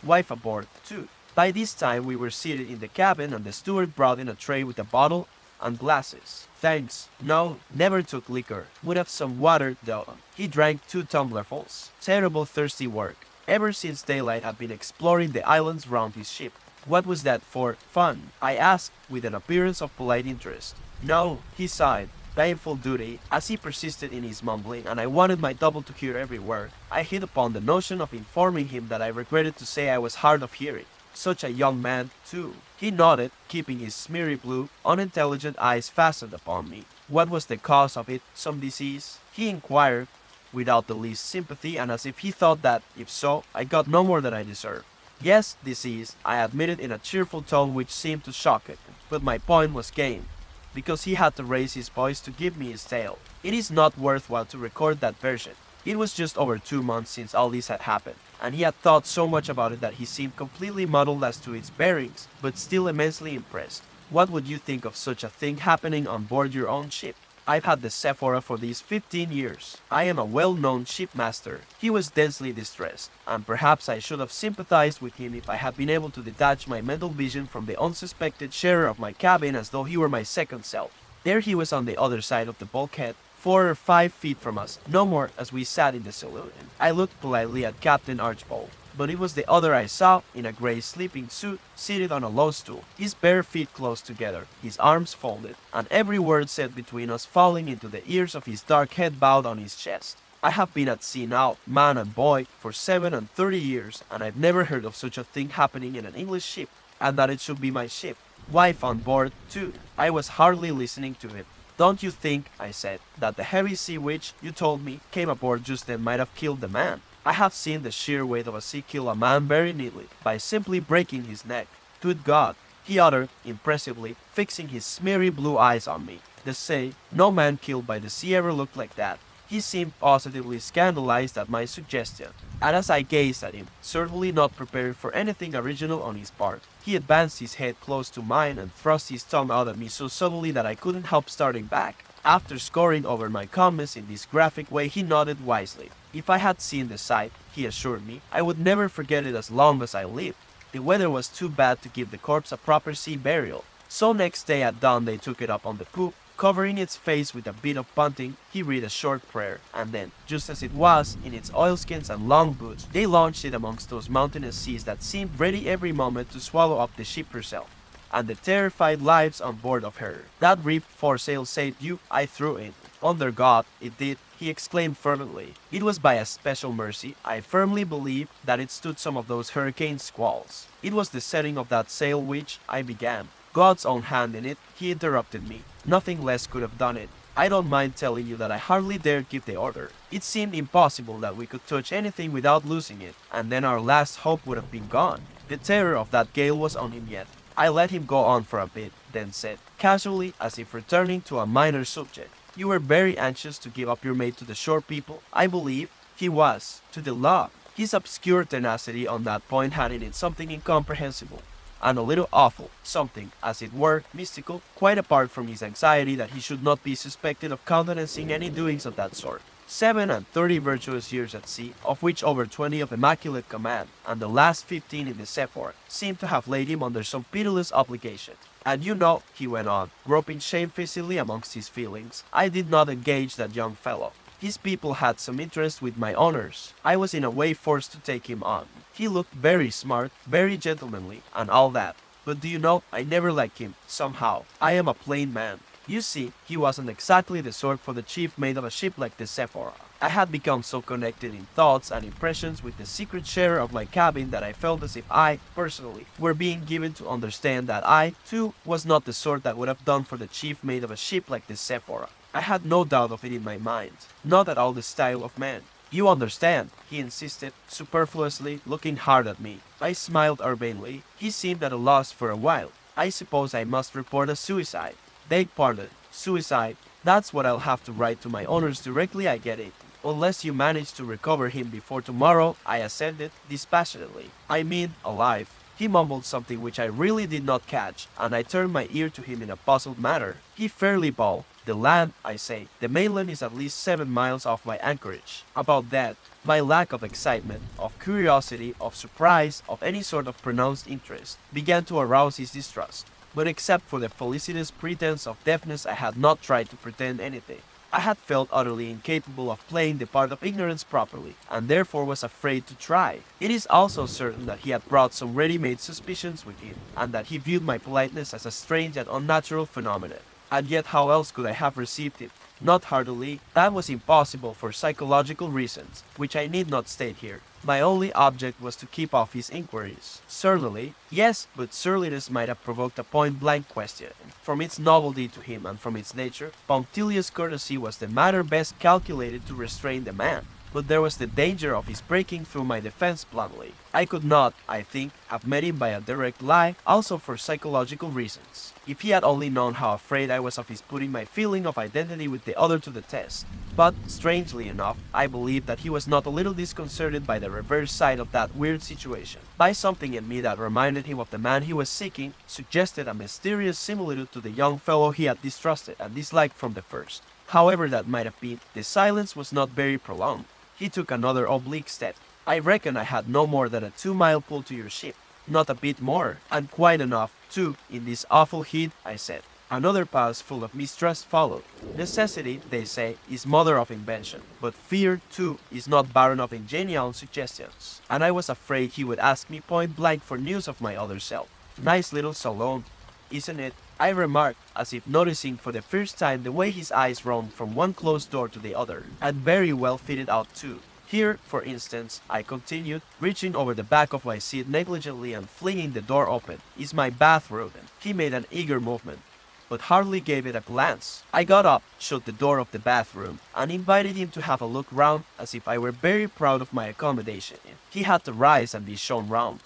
wife aboard, too. By this time we were seated in the cabin and the steward brought in a tray with a bottle and glasses. Thanks. No, never took liquor. Would have some water though. He drank 2 tumblerfuls. Terrible thirsty work. Ever since daylight had been exploring the islands round his ship. What was that for? Fun? I asked with an appearance of polite interest. No, he sighed. Painful duty, as he persisted in his mumbling, and I wanted my double to hear every word. I hit upon the notion of informing him that I regretted to say I was hard of hearing. Such a young man, too. He nodded, keeping his smeary blue, unintelligent eyes fastened upon me. What was the cause of it? Some disease? He inquired, without the least sympathy, and as if he thought that, if so, I got no more than I deserved. Yes, disease, I admitted in a cheerful tone which seemed to shock it. But my point was gained. because he had to raise his voice to give me his tale. It is not worthwhile to record that version. It was just over 2 months since all this had happened, and he had thought so much about it that he seemed completely muddled as to its bearings, but still immensely impressed. What would you think of such a thing happening on board your own ship? I've had the Sephora for these 15 years. I am a well-known shipmaster. He was densely distressed, and perhaps I should have sympathized with him if I had been able to detach my mental vision from the unsuspected sharer of my cabin as though he were my second self. There he was on the other side of the bulkhead, 4 or 5 feet from us, no more, as we sat in the saloon. I looked politely at Captain Archbold, but it was the other I saw, in a grey sleeping suit, seated on a low stool, his bare feet close together, his arms folded, and every word said between us falling into the ears of his dark head bowed on his chest. I have been at sea now, man and boy, for 37 years, and I've never heard of such a thing happening in an English ship, and that it should be my ship. Wife on board, too. I was hardly listening to him. Don't you think, I said, that the heavy sea which, you told me, came aboard just then might have killed the man? I have seen the sheer weight of a sea kill a man very neatly, by simply breaking his neck. Good God, he uttered, impressively, fixing his smeary blue eyes on me. They say, no man killed by the sea ever looked like that. He seemed positively scandalized at my suggestion, and as I gazed at him, certainly not prepared for anything original on his part, he advanced his head close to mine and thrust his tongue out at me so suddenly that I couldn't help starting back. After scoring over my comments in this graphic way, he nodded wisely. If I had seen the sight, he assured me, I would never forget it as long as I lived. The weather was too bad to give the corpse a proper sea burial, so next day at dawn they took it up on the poop. Covering its face with a bit of bunting, he read a short prayer, and then, just as it was, in its oilskins and long boots, they launched it amongst those mountainous seas that seemed ready every moment to swallow up the ship herself, and the terrified lives on board of her. That reefed foresail saved you, I threw in. Under God, it did, he exclaimed fervently. It was by a special mercy, I firmly believe, that it stood some of those hurricane squalls. It was the setting of that sail which, I began. God's own hand in it, he interrupted me. Nothing less could have done it. I don't mind telling you that I hardly dared give the order. It seemed impossible that we could touch anything without losing it, and then our last hope would have been gone. The terror of that gale was on him yet. I let him go on for a bit, then said, casually, as if returning to a minor subject, you were very anxious to give up your mate to the shore people, I believe. He was, to the law. His obscure tenacity on that point had in it something incomprehensible, and a little awful, something, as it were, mystical, quite apart from his anxiety that he should not be suspected of countenancing any doings of that sort. 37 virtuous years at sea, of which over 20 of immaculate command, and the last 15 in the Sephora, seemed to have laid him under some pitiless obligation. And you know, he went on, groping shamefacedly amongst his feelings, I did not engage that young fellow. His people had some interest with my honors. I was in a way forced to take him on. He looked very smart, very gentlemanly, and all that. But do you know, I never liked him, somehow. I am a plain man. You see, he wasn't exactly the sort for the chief mate of a ship like the Sephora. I had become so connected in thoughts and impressions with the secret sharer of my cabin that I felt as if I, personally, were being given to understand that I, too, was not the sort that would have done for the chief mate of a ship like the Sephora. I had no doubt of it in my mind. Not at all the style of man. You understand, he insisted, superfluously, looking hard at me. I smiled urbanely. He seemed at a loss for a while. I suppose I must report a suicide. Beg pardon, suicide. That's what I'll have to write to my owners directly I get it. Unless you manage to recover him before tomorrow, I assented, dispassionately. I mean, alive. He mumbled something which I really did not catch, and I turned my ear to him in a puzzled manner. He fairly bawled, the land, I say, the mainland is at least 7 miles off my anchorage. About that, my lack of excitement, of curiosity, of surprise, of any sort of pronounced interest, began to arouse his distrust. But except for the felicitous pretense of deafness, I had not tried to pretend anything. I had felt utterly incapable of playing the part of ignorance properly, and therefore was afraid to try. It is also certain that he had brought some ready-made suspicions with him, and that he viewed my politeness as a strange and unnatural phenomenon. And yet how else could I have received it? Not heartily. That was impossible for psychological reasons, which I need not state here. My only object was to keep off his inquiries. Surlily, yes, but surliness might have provoked a point-blank question. From its novelty to him and from its nature, punctilious courtesy was the matter best calculated to restrain the man. but there was the danger of his breaking through my defense bluntly. I could not, I think, have met him by a direct lie, also for psychological reasons. If he had only known how afraid I was of his putting my feeling of identity with the other to the test. But, strangely enough, I believe that he was not a little disconcerted by the reverse side of that weird situation. By something in me that reminded him of the man he was seeking, suggested a mysterious similitude to the young fellow he had distrusted and disliked from the first. However that might have been, the silence was not very prolonged. He took another oblique step. I reckon I had no more than a 2-mile pull to your ship. Not a bit more, and quite enough, too, in this awful heat, I said. Another pause full of mistrust followed. Necessity, they say, is mother of invention, but fear, too, is not barren of ingenious suggestions. And I was afraid he would ask me point blank for news of my other self. Nice little salon, isn't it? I remarked, as if noticing for the first time the way his eyes roamed from one closed door to the other, and very well fitted out too. Here, for instance, I continued, reaching over the back of my seat negligently and flinging the door open, is my bathroom. He made an eager movement, but hardly gave it a glance. I got up, shut the door of the bathroom, and invited him to have a look round, as if I were very proud of my accommodation. He had to rise and be shown round.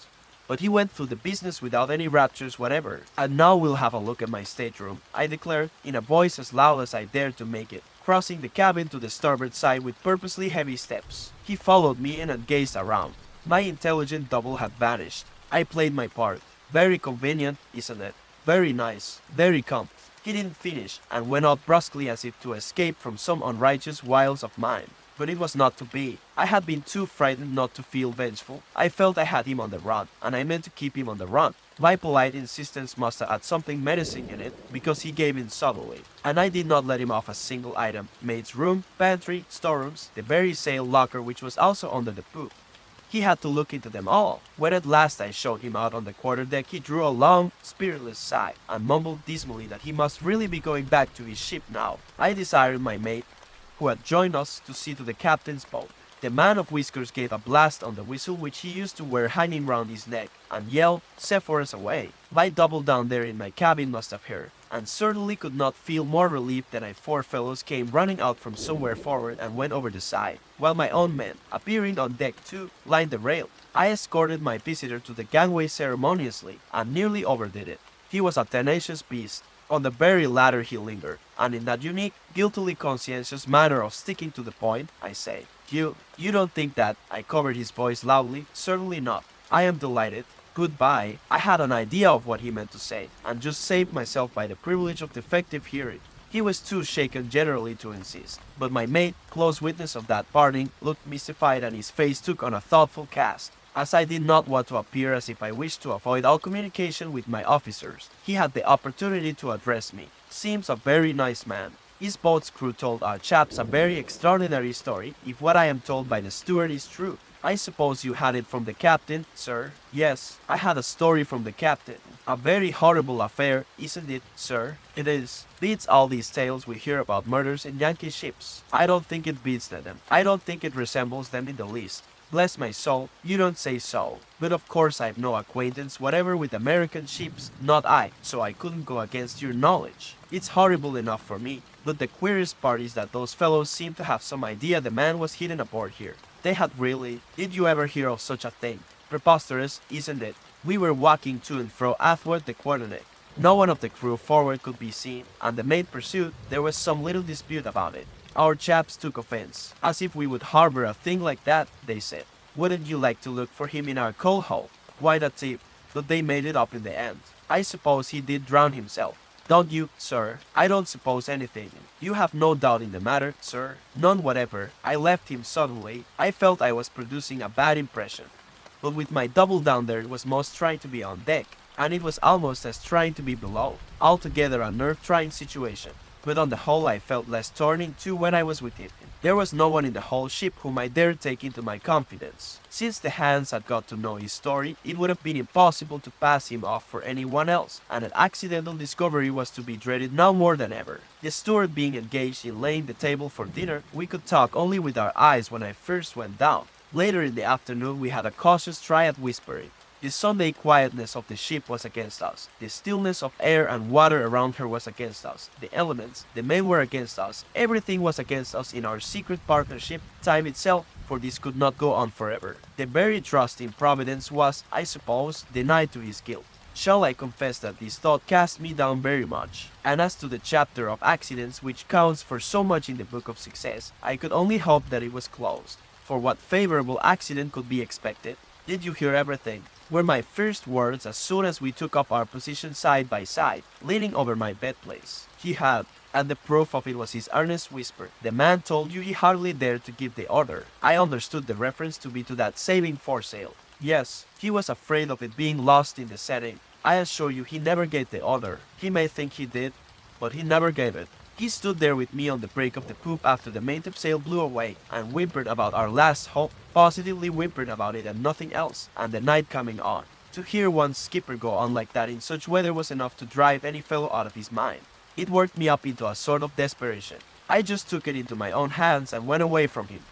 But he went through the business without any raptures whatever. And now we'll have a look at my stateroom, I declared, in a voice as loud as I dared to make it, crossing the cabin to the starboard side with purposely heavy steps. He followed me in and gazed around. My intelligent double had vanished. I played my part. Very convenient, isn't it? Very nice. Very comfy. He didn't finish, and went out brusquely as if to escape from some unrighteous wiles of mine. But it was not to be. I had been too frightened not to feel vengeful. I felt I had him on the run, and I meant to keep him on the run. My polite insistence must have had something menacing in it, because he gave in subtly, and I did not let him off a single item. Maid's room, pantry, storerooms, the very sail locker which was also under the poop. He had to look into them all. When at last I showed him out on the quarterdeck, he drew a long, spiritless sigh, and mumbled dismally that he must really be going back to his ship now. I desired my mate, who had joined us, to see to the captain's boat. The man of whiskers gave a blast on the whistle which he used to wear hanging round his neck, and yelled, "Set for us away." My double down there in my cabin must have heard, and certainly could not feel more relieved than I. 4 fellows came running out from somewhere forward and went over the side, while my own men, appearing on deck too, lined the rail. I escorted my visitor to the gangway ceremoniously, and nearly overdid it. He was a tenacious beast. On the very ladder he lingered, and in that unique, guiltily conscientious manner of sticking to the point, I say. You don't think that, I covered his voice loudly, certainly not. I am delighted. Goodbye. I had an idea of what he meant to say, and just saved myself by the privilege of defective hearing. He was too shaken generally to insist, but my mate, close witness of that parting, looked mystified and his face took on a thoughtful cast. As I did not want to appear as if I wished to avoid all communication with my officers, he had the opportunity to address me. Seems a very nice man. His boat's crew told our chaps a very extraordinary story, if what I am told by the steward is true. I suppose you had it from the captain, sir? Yes, I had a story from the captain. A very horrible affair, isn't it, sir? It is. Beats all these tales we hear about murders in Yankee ships. I don't think it beats them. I don't think it resembles them in the least. Bless my soul, you don't say so. But of course I've no acquaintance whatever with American ships, not I, so I couldn't go against your knowledge. It's horrible enough for me, but the queerest part is that those fellows seem to have some idea the man was hidden aboard here. They had really. Did you ever hear of such a thing? Preposterous, isn't it? We were walking to and fro athwart the quarterdeck. No one of the crew forward could be seen, and the mate pursued. There was some little dispute about it. Our chaps took offense. As if we would harbor a thing like that, they said. Wouldn't you like to look for him in our coal hole? Quite a tip, but they made it up in the end. I suppose he did drown himself. Don't you, sir? I don't suppose anything. You have no doubt in the matter, sir? None whatever. I left him suddenly. I felt I was producing a bad impression. But with my double down there it was most trying to be on deck, and it was almost as trying to be below. Altogether a nerve-trying situation. But on the whole I felt less torn in two when I was with him. There was no one in the whole ship whom I dared take into my confidence. Since the hands had got to know his story, it would have been impossible to pass him off for anyone else, and an accidental discovery was to be dreaded now more than ever. The steward being engaged in laying the table for dinner, we could talk only with our eyes when I first went down. Later in the afternoon we had a cautious try at whispering. The Sunday quietness of the ship was against us. The stillness of air and water around her was against us. The elements, the men were against us. Everything was against us in our secret partnership. Time itself, for this could not go on forever. The very trust in Providence was, I suppose, denied to his guilt. Shall I confess that this thought cast me down very much? And as to the chapter of accidents which counts for so much in the Book of Success, I could only hope that it was closed. For what favorable accident could be expected? Did you hear everything? Were my first words as soon as we took up our position side by side, leaning over my bedplace. He had, and the proof of it was his earnest whisper. The man told you he hardly dared to give the order. I understood the reference to be to that sailing foresail. Yes, he was afraid of it being lost in the setting. I assure you he never gave the order. He may think he did, but he never gave it. He stood there with me on the break of the poop after the maintopsail blew away, and whimpered about our last hope, positively whimpered about it and nothing else, and the night coming on. To hear one's skipper go on like that in such weather was enough to drive any fellow out of his mind. It worked me up into a sort of desperation. I just took it into my own hands and went away from him.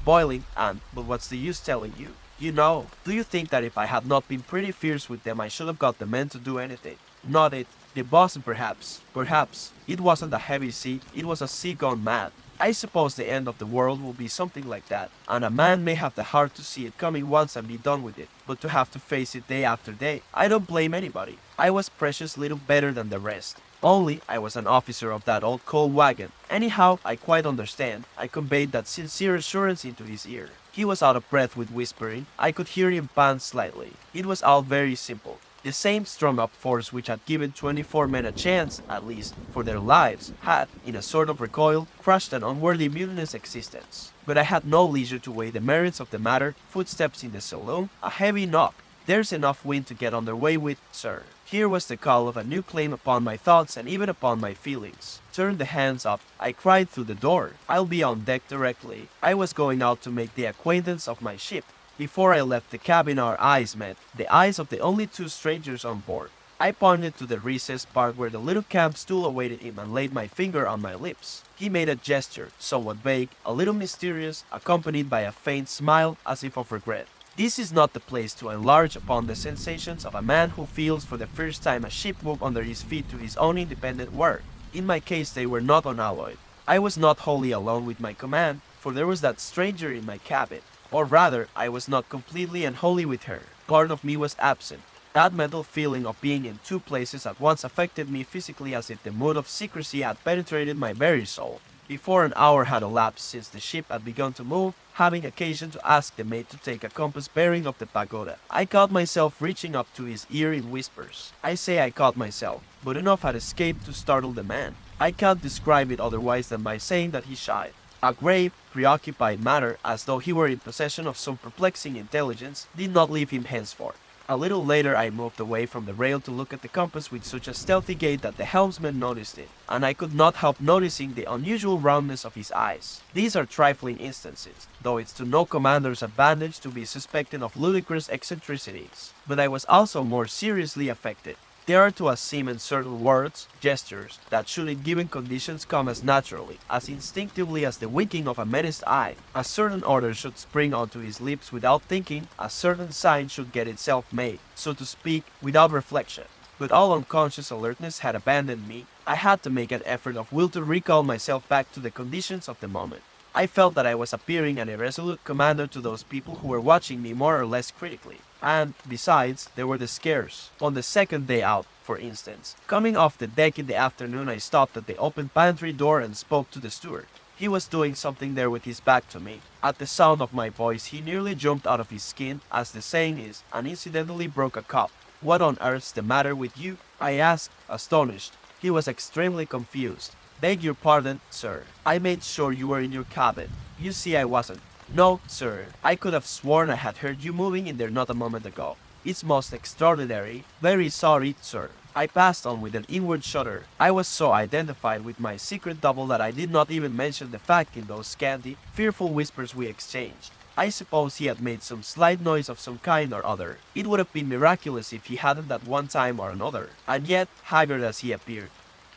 Boiling, but what's the use telling you? You know, do you think that if I had not been pretty fierce with them I should have got the men to do anything? Not it. The bosun perhaps. Perhaps. It wasn't a heavy sea, it was a sea gone mad. I suppose the end of the world will be something like that, and a man may have the heart to see it coming once and be done with it, but to have to face it day after day, I don't blame anybody. I was precious little better than the rest. Only I was an officer of that old coal wagon. Anyhow, I quite understand. I conveyed that sincere assurance into his ear. He was out of breath with whispering. I could hear him pant slightly. It was all very simple. The same strung-up force which had given 24 men a chance, at least, for their lives, had, in a sort of recoil, crushed an unworthy mutinous existence. But I had no leisure to weigh the merits of the matter. Footsteps in the saloon, a heavy knock. There's enough wind to get under way with, sir. Here was the call of a new claim upon my thoughts and even upon my feelings. Turn the hands up, I cried through the door. I'll be on deck directly. I was going out to make the acquaintance of my ship. Before I left the cabin our eyes met, the eyes of the only two strangers on board. I pointed to the recessed part where the little camp stool awaited him and laid my finger on my lips. He made a gesture, somewhat vague, a little mysterious, accompanied by a faint smile as if of regret. This is not the place to enlarge upon the sensations of a man who feels for the first time a ship move under his feet to his own independent work. In my case they were not unalloyed. I was not wholly alone with my command, for there was that stranger in my cabin. Or rather, I was not completely and wholly with her. Part of me was absent. That mental feeling of being in two places at once affected me physically as if the mood of secrecy had penetrated my very soul. Before an hour had elapsed since the ship had begun to move, having occasion to ask the mate to take a compass bearing of the pagoda, I caught myself reaching up to his ear in whispers. I say I caught myself, but enough had escaped to startle the man. I can't describe it otherwise than by saying that he shied. A grave, preoccupied manner, as though he were in possession of some perplexing intelligence, did not leave him henceforth. A little later I moved away from the rail to look at the compass with such a stealthy gait that the helmsman noticed it, and I could not help noticing the unusual roundness of his eyes. These are trifling instances, though it's to no commander's advantage to be suspected of ludicrous eccentricities. But I was also more seriously affected. There are to us seamen certain words, gestures, that should in given conditions come as naturally, as instinctively as the winking of a menaced eye. A certain order should spring onto his lips without thinking, a certain sign should get itself made, so to speak, without reflection. But all unconscious alertness had abandoned me. I had to make an effort of will to recall myself back to the conditions of the moment. I felt that I was appearing an irresolute commander to those people who were watching me more or less critically. And, besides, there were the scares. On the second day out, for instance, coming off the deck in the afternoon, I stopped at the open pantry door and spoke to the steward. He was doing something there with his back to me. At the sound of my voice, he nearly jumped out of his skin, as the saying is, and incidentally broke a cup. "What on earth's the matter with you?" I asked, astonished. He was extremely confused. "Beg your pardon, sir. I made sure you were in your cabin. You see I wasn't." "No, sir. I could have sworn I had heard you moving in there not a moment ago. It's most extraordinary. Very sorry, sir." I passed on with an inward shudder. I was so identified with my secret double that I did not even mention the fact in those scanty, fearful whispers we exchanged. I suppose he had made some slight noise of some kind or other. It would have been miraculous if he hadn't at one time or another. And yet, haggard as he appeared,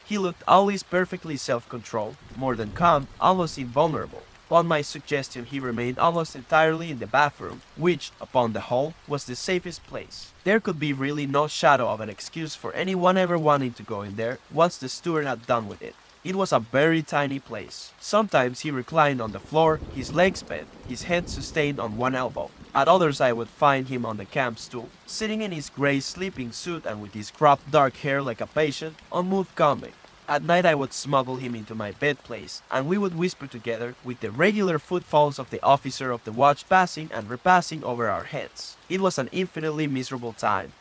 he looked always perfectly self-controlled, more than calm, almost invulnerable. On my suggestion he remained almost entirely in the bathroom, which, upon the whole, was the safest place. There could be really no shadow of an excuse for anyone ever wanting to go in there once the steward had done with it. It was a very tiny place. Sometimes he reclined on the floor, his legs bent, his head sustained on one elbow. At others I would find him on the camp stool, sitting in his gray sleeping suit and with his cropped dark hair like a patient, unmoved calmly. At night I would smuggle him into my bed place, and we would whisper together with the regular footfalls of the officer of the watch passing and repassing over our heads. It was an infinitely miserable time.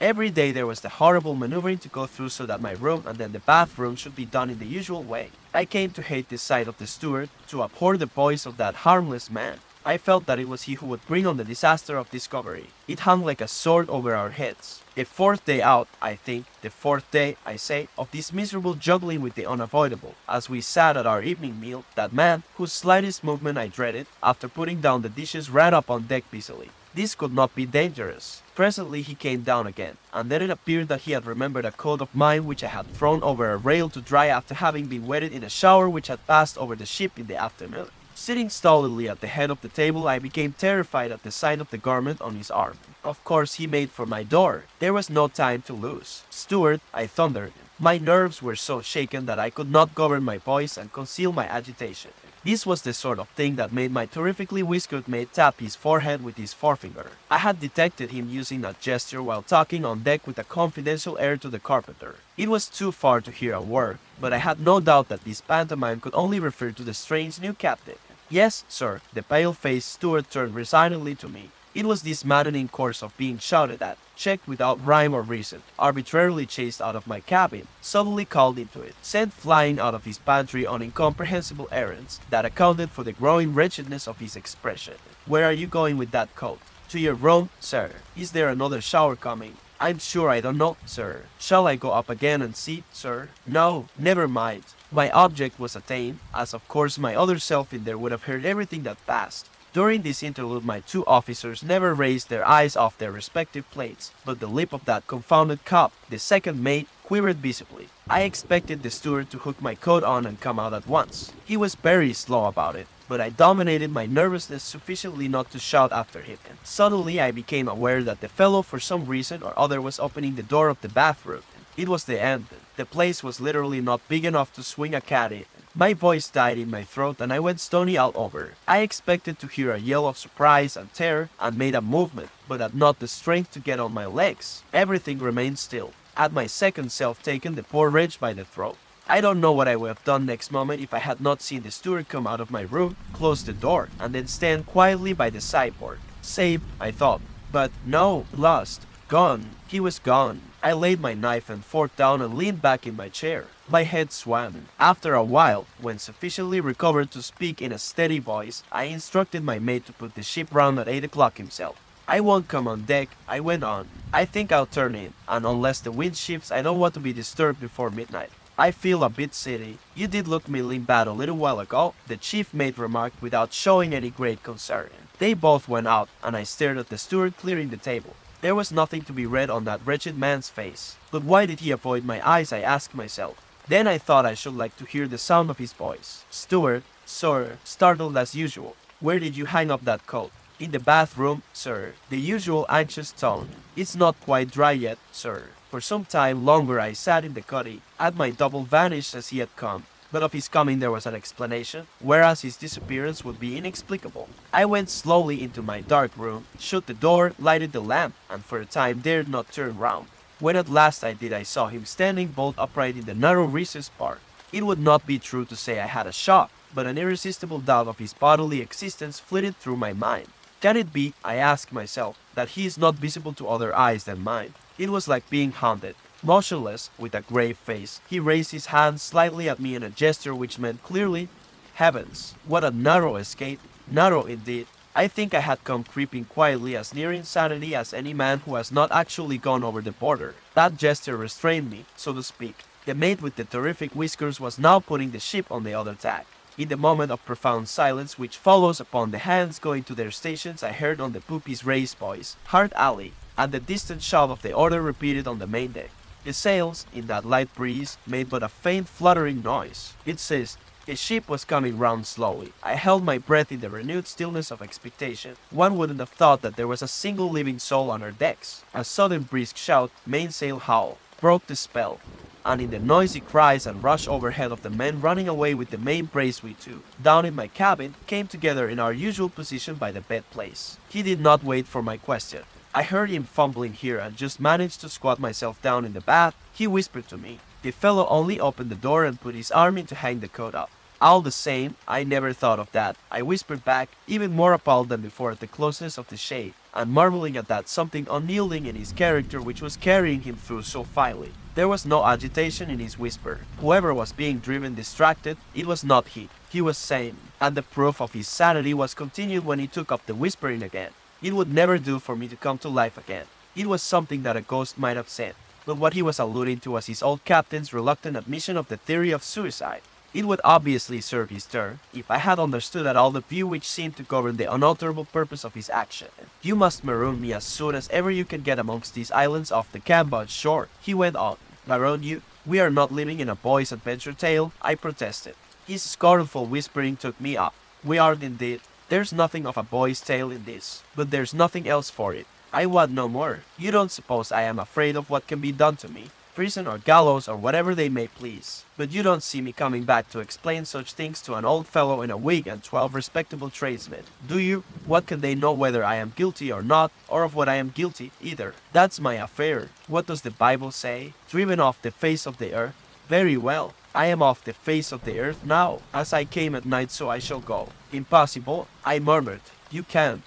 Every day there was the horrible maneuvering to go through so that my room and then the bathroom should be done in the usual way. I came to hate the sight of the steward, to abhor the voice of that harmless man. I felt that it was he who would bring on the disaster of discovery. It hung like a sword over our heads. The fourth day out, I think, the fourth day, I say, of this miserable juggling with the unavoidable, as we sat at our evening meal, that man, whose slightest movement I dreaded, after putting down the dishes ran up on deck busily. This could not be dangerous. Presently he came down again, and then it appeared that he had remembered a coat of mine which I had thrown over a rail to dry after having been wetted in a shower which had passed over the ship in the afternoon. Sitting stolidly at the head of the table, I became terrified at the sight of the garment on his arm. Of course he made for my door. There was no time to lose. "Steward," I thundered. My nerves were so shaken that I could not govern my voice and conceal my agitation. This was the sort of thing that made my terrifically whiskered mate tap his forehead with his forefinger. I had detected him using that gesture while talking on deck with a confidential air to the carpenter. It was too far to hear a word, but I had no doubt that this pantomime could only refer to the strange new captain. "Yes, sir." The pale-faced steward turned resignedly to me. It was this maddening course of being shouted at, checked without rhyme or reason, arbitrarily chased out of my cabin, suddenly called into it, sent flying out of his pantry on incomprehensible errands, that accounted for the growing wretchedness of his expression. "Where are you going with that coat?" "To your room, sir." "Is there another shower coming?" "I'm sure I don't know, sir." "Shall I go up again and see, sir?" "No, never mind." My object was attained, as of course my other self in there would have heard everything that passed. During this interlude my two officers never raised their eyes off their respective plates, but the lip of that confounded cop, the second mate, quivered visibly. I expected the steward to hook my coat on and come out at once. He was very slow about it, but I dominated my nervousness sufficiently not to shout after him. Suddenly I became aware that the fellow for some reason or other was opening the door of the bathroom. It was the end. The place was literally not big enough to swing a cat in. My voice died in my throat and I went stony all over. I expected to hear a yell of surprise and terror and made a movement, but had not the strength to get on my legs. Everything remained still. Had my second self taken the poor wretch by the throat. I don't know what I would have done next moment if I had not seen the steward come out of my room, close the door, and then stand quietly by the sideboard. Saved, I thought. But no, lost. Gone. He was gone. I laid my knife and fork down and leaned back in my chair. My head swam. After a while, when sufficiently recovered to speak in a steady voice, I instructed my mate to put the ship round at 8 o'clock himself. "I won't come on deck," I went on. "I think I'll turn in, and unless the wind shifts, I don't want to be disturbed before midnight. I feel a bit silly." "You did look middling bad a little while ago," the chief mate remarked without showing any great concern. They both went out, and I stared at the steward clearing the table. There was nothing to be read on that wretched man's face. But why did he avoid my eyes, I asked myself. Then I thought I should like to hear the sound of his voice. "Steward, sir," startled as usual. "Where did you hang up that coat?" "In the bathroom, sir." The usual anxious tone. "It's not quite dry yet, sir." For some time longer I sat in the cuddy. Had my double vanished as he had come? But of his coming there was an explanation, whereas his disappearance would be inexplicable. I went slowly into my dark room, shut the door, lighted the lamp, and for a time dared not turn round. When at last I did, I saw him standing bolt upright in the narrow recessed part. It would not be true to say I had a shock, but an irresistible doubt of his bodily existence flitted through my mind. Can it be, I asked myself, that he is not visible to other eyes than mine? It was like being haunted. Motionless, with a grave face, he raised his hand slightly at me in a gesture which meant clearly, "Heavens, what a narrow escape!" Narrow indeed. I think I had come creeping quietly as near insanity as any man who has not actually gone over the border. That gesture restrained me, so to speak. The mate with the terrific whiskers was now putting the ship on the other tack. In the moment of profound silence which follows upon the hands going to their stations, I heard on the poop his raised voice, "Hard alley," and the distant shout of the order repeated on the main deck. The sails, in that light breeze, made but a faint fluttering noise. It ceased. The ship was coming round slowly. I held my breath in the renewed stillness of expectation. One wouldn't have thought that there was a single living soul on her decks. A sudden brisk shout, mainsail howl. broke the spell, and in the noisy cries and rush overhead of the men running away with the main brace, we two, down in my cabin, came together in our usual position by the bed place. He did not wait for my question. I heard him fumbling here and just managed to squat myself down in the bath. He whispered to me. The fellow only opened the door and put his arm in to hang the coat up. All the same, I never thought of that, I whispered back, even more appalled than before at the closeness of the shade, and marveling at that something unyielding in his character which was carrying him through so finely. There was no agitation in his whisper. Whoever was being driven distracted, it was not he. He was sane, and the proof of his sanity was continued when he took up the whispering again. It would never do for me to come to life again. It was something that a ghost might have said, but what he was alluding to was his old captain's reluctant admission of the theory of suicide. It would obviously serve his turn, if I had understood at all the view which seemed to govern the unalterable purpose of his action. You must maroon me as soon as ever you can get amongst these islands off the Cambodge shore, he went on. Maroon you? We are not living in a boy's adventure tale, I protested. His scornful whispering took me up. We aren't indeed. There's nothing of a boy's tale in this, but there's nothing else for it. I want no more. You don't suppose I am afraid of what can be done to me? Prison or gallows or whatever they may please. But you don't see me coming back to explain such things to an old fellow in a wig and 12 respectable tradesmen, do you? What can they know whether I am guilty or not, or of what I am guilty either? That's my affair. What does the Bible say? Driven off the face of the earth? Very well. I am off the face of the earth now. As I came at night, so I shall go. Impossible, I murmured. You can't,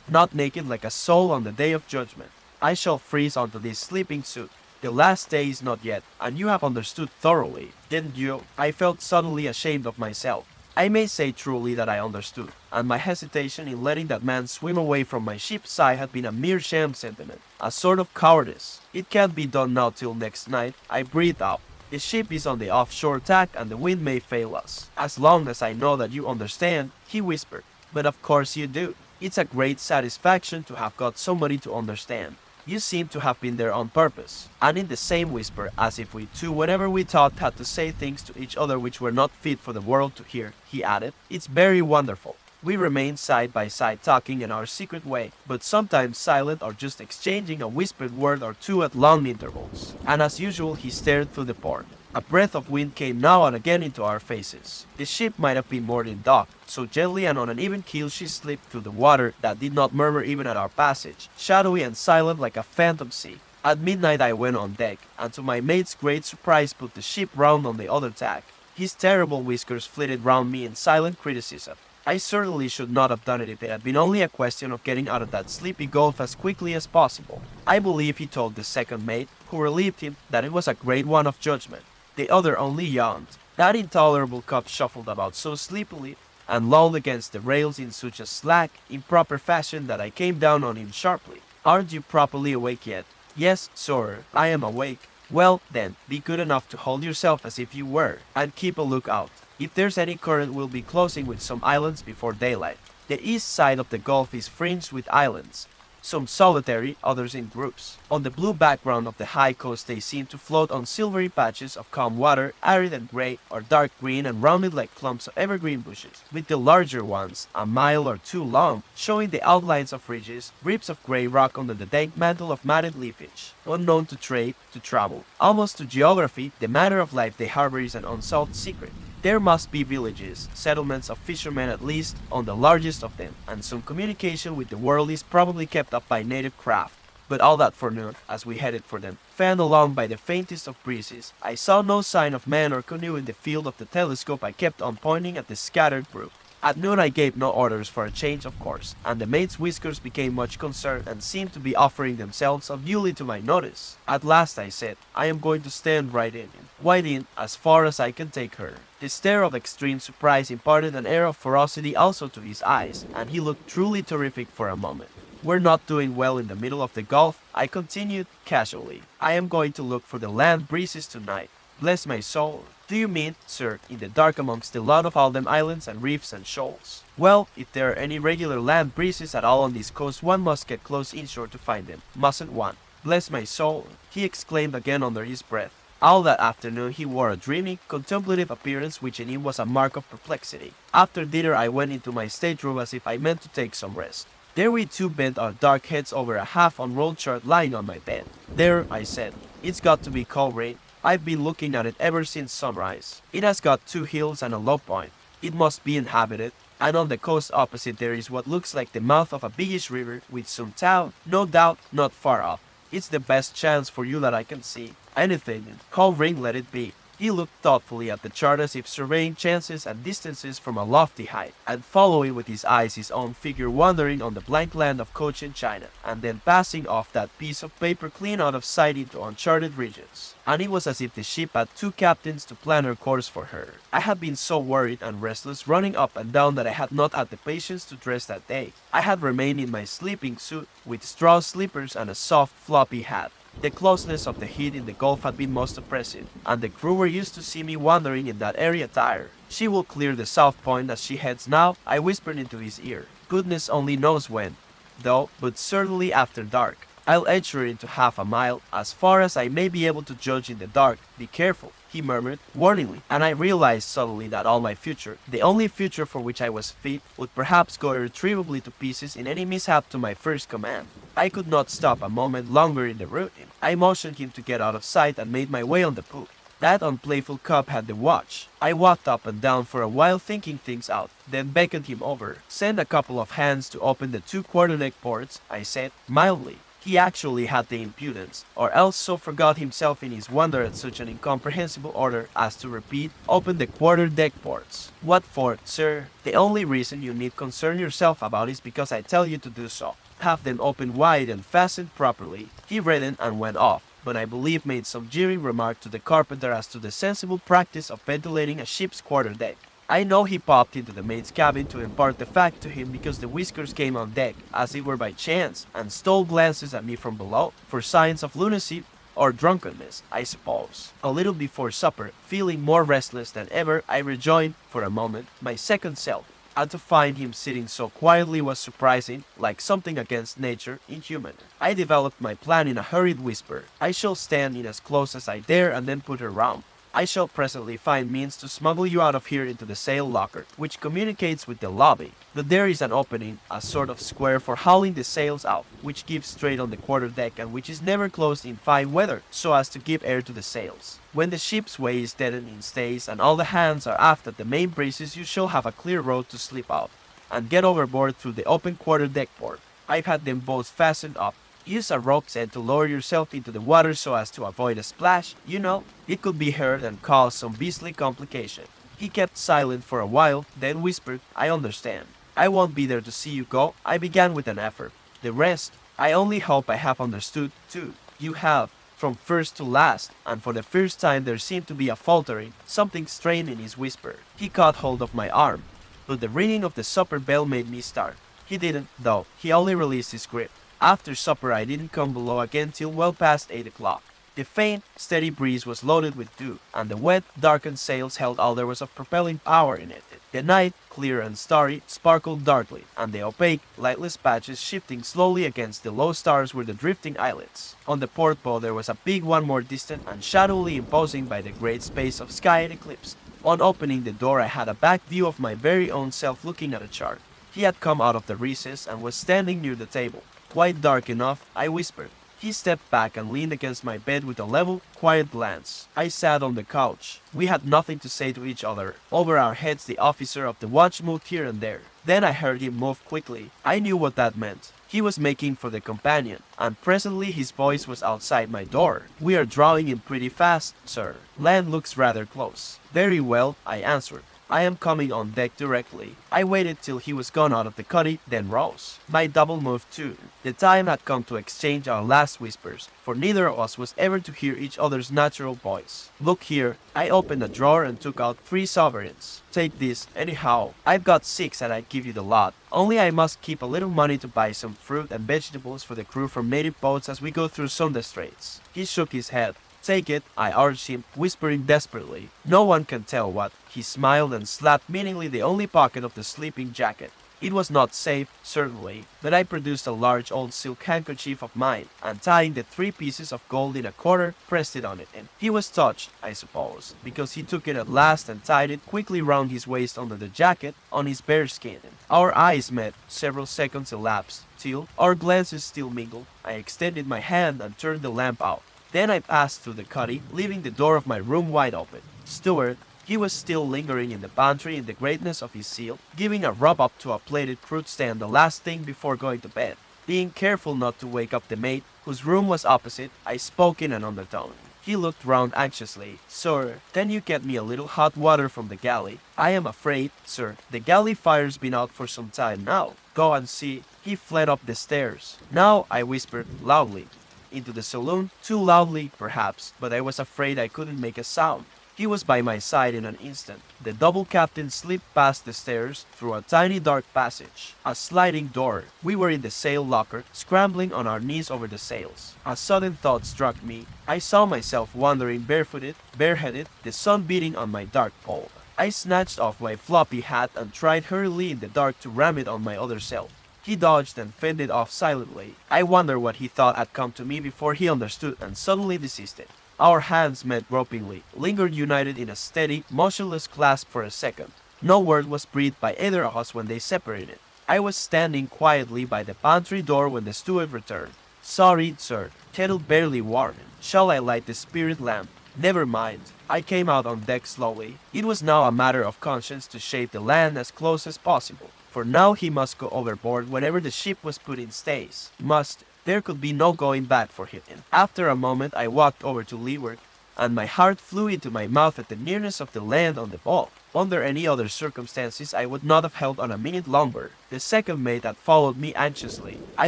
not naked like a soul on the day of judgment. I shall freeze onto this sleeping suit. The last day is not yet, and you have understood thoroughly, didn't you? I felt suddenly ashamed of myself. I may say truly that I understood, and my hesitation in letting that man swim away from my ship's side had been a mere sham sentiment, a sort of cowardice. It can't be done now till next night, I breathed out. The ship is on the offshore tack and the wind may fail us. As long as I know that you understand, he whispered. But of course you do. It's a great satisfaction to have got somebody to understand. You seem to have been there on purpose. And in the same whisper, as if we two, whenever we talked, had to say things to each other which were not fit for the world to hear, he added, it's very wonderful. We remained side by side talking in our secret way, but sometimes silent or just exchanging a whispered word or two at long intervals. And as usual, he stared through the port. A breath of wind came now and again into our faces. The ship might have been moored in dock, so gently and on an even keel she slipped through the water that did not murmur even at our passage, shadowy and silent like a phantom sea. At midnight I went on deck, and to my mate's great surprise put the ship round on the other tack. His terrible whiskers flitted round me in silent criticism. I certainly should not have done it if it had been only a question of getting out of that sleepy gulf as quickly as possible. I believe he told the second mate, who relieved him, that it was a great want of judgment. The other only yawned. That intolerable cup shuffled about so sleepily and lolled against the rails in such a slack, improper fashion that I came down on him sharply. Aren't you properly awake yet? Yes, sir, I am awake. Well, then, be good enough to hold yourself as if you were, and keep a lookout. If there's any current, we'll be closing with some islands before daylight. The east side of the gulf is fringed with islands, some solitary, others in groups. On the blue background of the high coast they seem to float on silvery patches of calm water, arid and gray, or dark green and rounded like clumps of evergreen bushes, with the larger ones, a mile or two long, showing the outlines of ridges, ribs of gray rock under the dank mantle of matted leafage. Unknown to trade, to travel, almost to geography, the manner of life they harbor is an unsolved secret. There must be villages, settlements of fishermen at least, on the largest of them, and some communication with the world is probably kept up by native craft. But all that forenoon, as we headed for them, fanned along by the faintest of breezes, I saw no sign of man or canoe in the field of the telescope I kept on pointing at the scattered group. At noon I gave no orders for a change of course, and the mate's whiskers became much concerned and seemed to be offering themselves unduly to my notice. At last I said, I am going to stand right in, as far as I can take her. The stare of extreme surprise imparted an air of ferocity also to his eyes, and he looked truly terrific for a moment. We're not doing well in the middle of the Gulf, I continued casually. I am going to look for the land breezes tonight. Bless my soul. Do you mean, sir, in the dark amongst the lot of all them islands and reefs and shoals? Well, if there are any regular land breezes at all on this coast, one must get close inshore to find them, mustn't one? Bless my soul, he exclaimed again under his breath. All that afternoon he wore a dreamy, contemplative appearance which in him was a mark of perplexity. After dinner I went into my stateroom as if I meant to take some rest. There we two bent our dark heads over a half-unrolled chart lying on my bed. There, I said. It's got to be called rain. I've been looking at it ever since sunrise. It has got 2 hills and a low point. It must be inhabited. And on the coast opposite there is what looks like the mouth of a biggish river with some town, no doubt, not far off. It's the best chance for you that I can see. Anything, call rain let it be. He looked thoughtfully at the chart as if surveying chances and distances from a lofty height, and following with his eyes his own figure wandering on the blank land of Cochin China, and then passing off that piece of paper clean out of sight into uncharted regions. And it was as if the ship had 2 captains to plan her course for her. I had been so worried and restless running up and down that I had not had the patience to dress that day. I had remained in my sleeping suit with straw slippers and a soft floppy hat. The closeness of the heat in the Gulf had been most oppressive, and the crew were used to see me wandering in that airy attire. She will clear the south point as she heads now, I whispered into his ear. Goodness only knows when, though, but certainly after dark. I'll edge her into half a mile, as far as I may be able to judge in the dark. Be careful, he murmured, warningly, and I realized suddenly that all my future, the only future for which I was fit, would perhaps go irretrievably to pieces in any mishap to my first command. I could not stop a moment longer in the route. I motioned him to get out of sight and made my way on the poop. That unplayful cub had the watch. I walked up and down for a while thinking things out, then beckoned him over. Send a couple of hands to open the 2 quarterdeck ports, I said, mildly. He actually had the impudence, or else so forgot himself in his wonder at such an incomprehensible order as to repeat, open the quarter-deck ports. What for, sir? The only reason you need concern yourself about is because I tell you to do so. Have them opened wide and fastened properly. He reddened and went off, but I believe made some jeering remark to the carpenter as to the sensible practice of ventilating a ship's quarter-deck. I know he popped into the mate's cabin to impart the fact to him because the whiskers came on deck, as it were by chance, and stole glances at me from below, for signs of lunacy or drunkenness, I suppose. A little before supper, feeling more restless than ever, I rejoined, for a moment, my second self, and to find him sitting so quietly was surprising, like something against nature, inhuman. I developed my plan in a hurried whisper. I shall stand in as close as I dare and then put her round. I shall presently find means to smuggle you out of here into the sail locker, which communicates with the lobby. But there is an opening, a sort of square for hauling the sails out, which gives straight on the quarterdeck and which is never closed in fine weather, so as to give air to the sails. When the ship's way is deadened in stays and all the hands are aft at the main braces, you shall have a clear road to slip out, and get overboard through the open quarterdeck port. I've had them both fastened up. Use a rope's end to lower yourself into the water so as to avoid a splash, you know. It could be heard and cause some beastly complication. He kept silent for a while, then whispered, I understand. I won't be there to see you go. I began with an effort. The rest, I only hope I have understood, too. You have, from first to last, and for the first time there seemed to be a faltering, something strained in his whisper. He caught hold of my arm, but the ringing of the supper bell made me start. He didn't, though. He only released his grip. After supper I didn't come below again till well past 8 o'clock. The faint, steady breeze was loaded with dew, and the wet, darkened sails held all there was of propelling power in it. The night, clear and starry, sparkled darkly, and the opaque, lightless patches shifting slowly against the low stars were the drifting islets. On the port bow there was a big one more distant and shadowily imposing by the great space of sky it eclipsed. On opening the door I had a back view of my very own self looking at a chart. He had come out of the recess and was standing near the table. Quite dark enough, I whispered. He stepped back and leaned against my bed with a level, quiet glance. I sat on the couch. We had nothing to say to each other. Over our heads the officer of the watch moved here and there. Then I heard him move quickly. I knew what that meant. He was making for the companion, and presently his voice was outside my door. We are drawing in pretty fast, sir. Land looks rather close. Very well, I answered. I am coming on deck directly. I waited till he was gone out of the cuddy, then rose. My double moved too. The time had come to exchange our last whispers, for neither of us was ever to hear each other's natural voice. Look here. I opened a drawer and took out 3 sovereigns. Take this, anyhow. I've got 6 and I'd give you the lot. Only I must keep a little money to buy some fruit and vegetables for the crew from native boats as we go through Sunday Straits. He shook his head. Take it, I urged him, whispering desperately. No one can tell what. He smiled and slapped meaningly the only pocket of the sleeping jacket. It was not safe, certainly, but I produced a large old silk handkerchief of mine, and tying the 3 pieces of gold in a quarter, pressed it on it, and he was touched, I suppose, because he took it at last and tied it quickly round his waist under the jacket on his bare skin. Our eyes met, several seconds elapsed, till, our glances still mingled, I extended my hand and turned the lamp out. Then I passed through the cuddy, leaving the door of my room wide open. Steward, he was still lingering in the pantry in the greatness of his zeal, giving a rub up to a plated fruit stand the last thing before going to bed. Being careful not to wake up the mate, whose room was opposite, I spoke in an undertone. He looked round anxiously. Sir, can you get me a little hot water from the galley? I am afraid, sir, the galley fire's been out for some time now. Go and see. He fled up the stairs. Now, I whispered loudly. Into the saloon, too loudly, perhaps, but I was afraid I couldn't make a sound. He was by my side in an instant. The double captain slipped past the stairs through a tiny dark passage, a sliding door. We were in the sail locker, scrambling on our knees over the sails. A sudden thought struck me. I saw myself wandering barefooted, bareheaded, the sun beating on my dark poll. I snatched off my floppy hat and tried hurriedly in the dark to ram it on my other self. He dodged and fended off silently. I wonder what he thought had come to me before he understood and suddenly desisted. Our hands met gropingly, lingered united in a steady, motionless clasp for a second. No word was breathed by either of us when they separated. I was standing quietly by the pantry door when the steward returned. Sorry, sir. Kettle barely warm. Shall I light the spirit lamp? Never mind. I came out on deck slowly. It was now a matter of conscience to shave the land as close as possible. For now he must go overboard whenever the ship was put in stays. Must. There could be no going back for him. After a moment I walked over to leeward, and my heart flew into my mouth at the nearness of the land on the ball. Under any other circumstances I would not have held on a minute longer. The second mate had followed me anxiously. I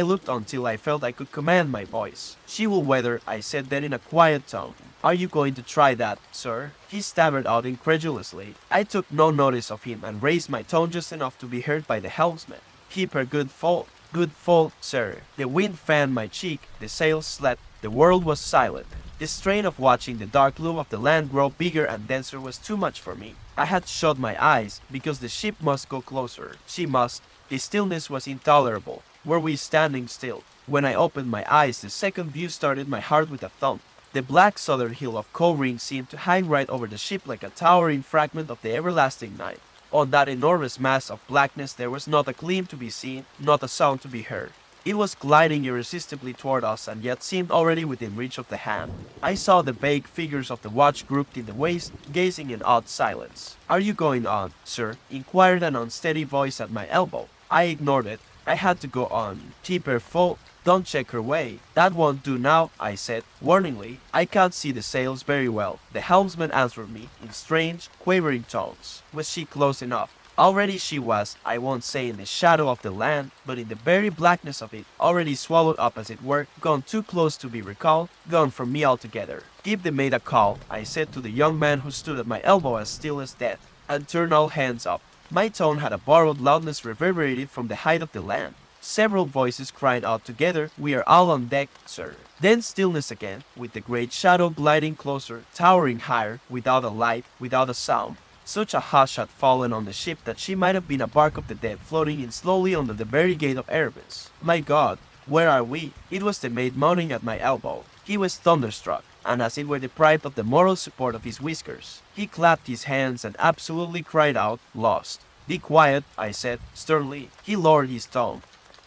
looked until I felt I could command my voice. She will weather, I said then in a quiet tone. Are you going to try that, sir? He stammered out incredulously. I took no notice of him and raised my tone just enough to be heard by the helmsman. Keep her good fault. Good fault, sir. The wind fanned my cheek, the sails slept, the world was silent. The strain of watching the dark loom of the land grow bigger and denser was too much for me. I had shut my eyes, because the ship must go closer. She must. The stillness was intolerable. Were we standing still? When I opened my eyes, the second view started my heart with a thump. The black southern hill of Cowring seemed to hang right over the ship like a towering fragment of the everlasting night. On that enormous mass of blackness there was not a gleam to be seen, not a sound to be heard. It was gliding irresistibly toward us and yet seemed already within reach of the hand. I saw the vague figures of the watch grouped in the waist, gazing in odd silence. Are you going on, sir? Inquired an unsteady voice at my elbow. I ignored it. I had to go on. Keep her full. Don't check her way. That won't do now, I said, warningly. I can't see the sails very well. The helmsman answered me in strange, quavering tones. Was she close enough? Already she was, I won't say in the shadow of the land, but in the very blackness of it, already swallowed up as it were, gone too close to be recalled, gone from me altogether. Give the mate a call, I said to the young man who stood at my elbow as still as death, and turn all hands up. My tone had a borrowed loudness reverberated from the height of the land. Several voices cried out together, "We are all on deck, sir." Then stillness again, with the great shadow gliding closer, towering higher, without a light, without a sound. Such a hush had fallen on the ship that she might have been a bark of the dead floating in slowly under the very gate of Erebus. My God, where are we? It was the mate moaning at my elbow. He was thunderstruck, and as it were deprived of the moral support of his whiskers. He clapped his hands and absolutely cried out, "Lost." "Be quiet," I said, sternly. He lowered his tone.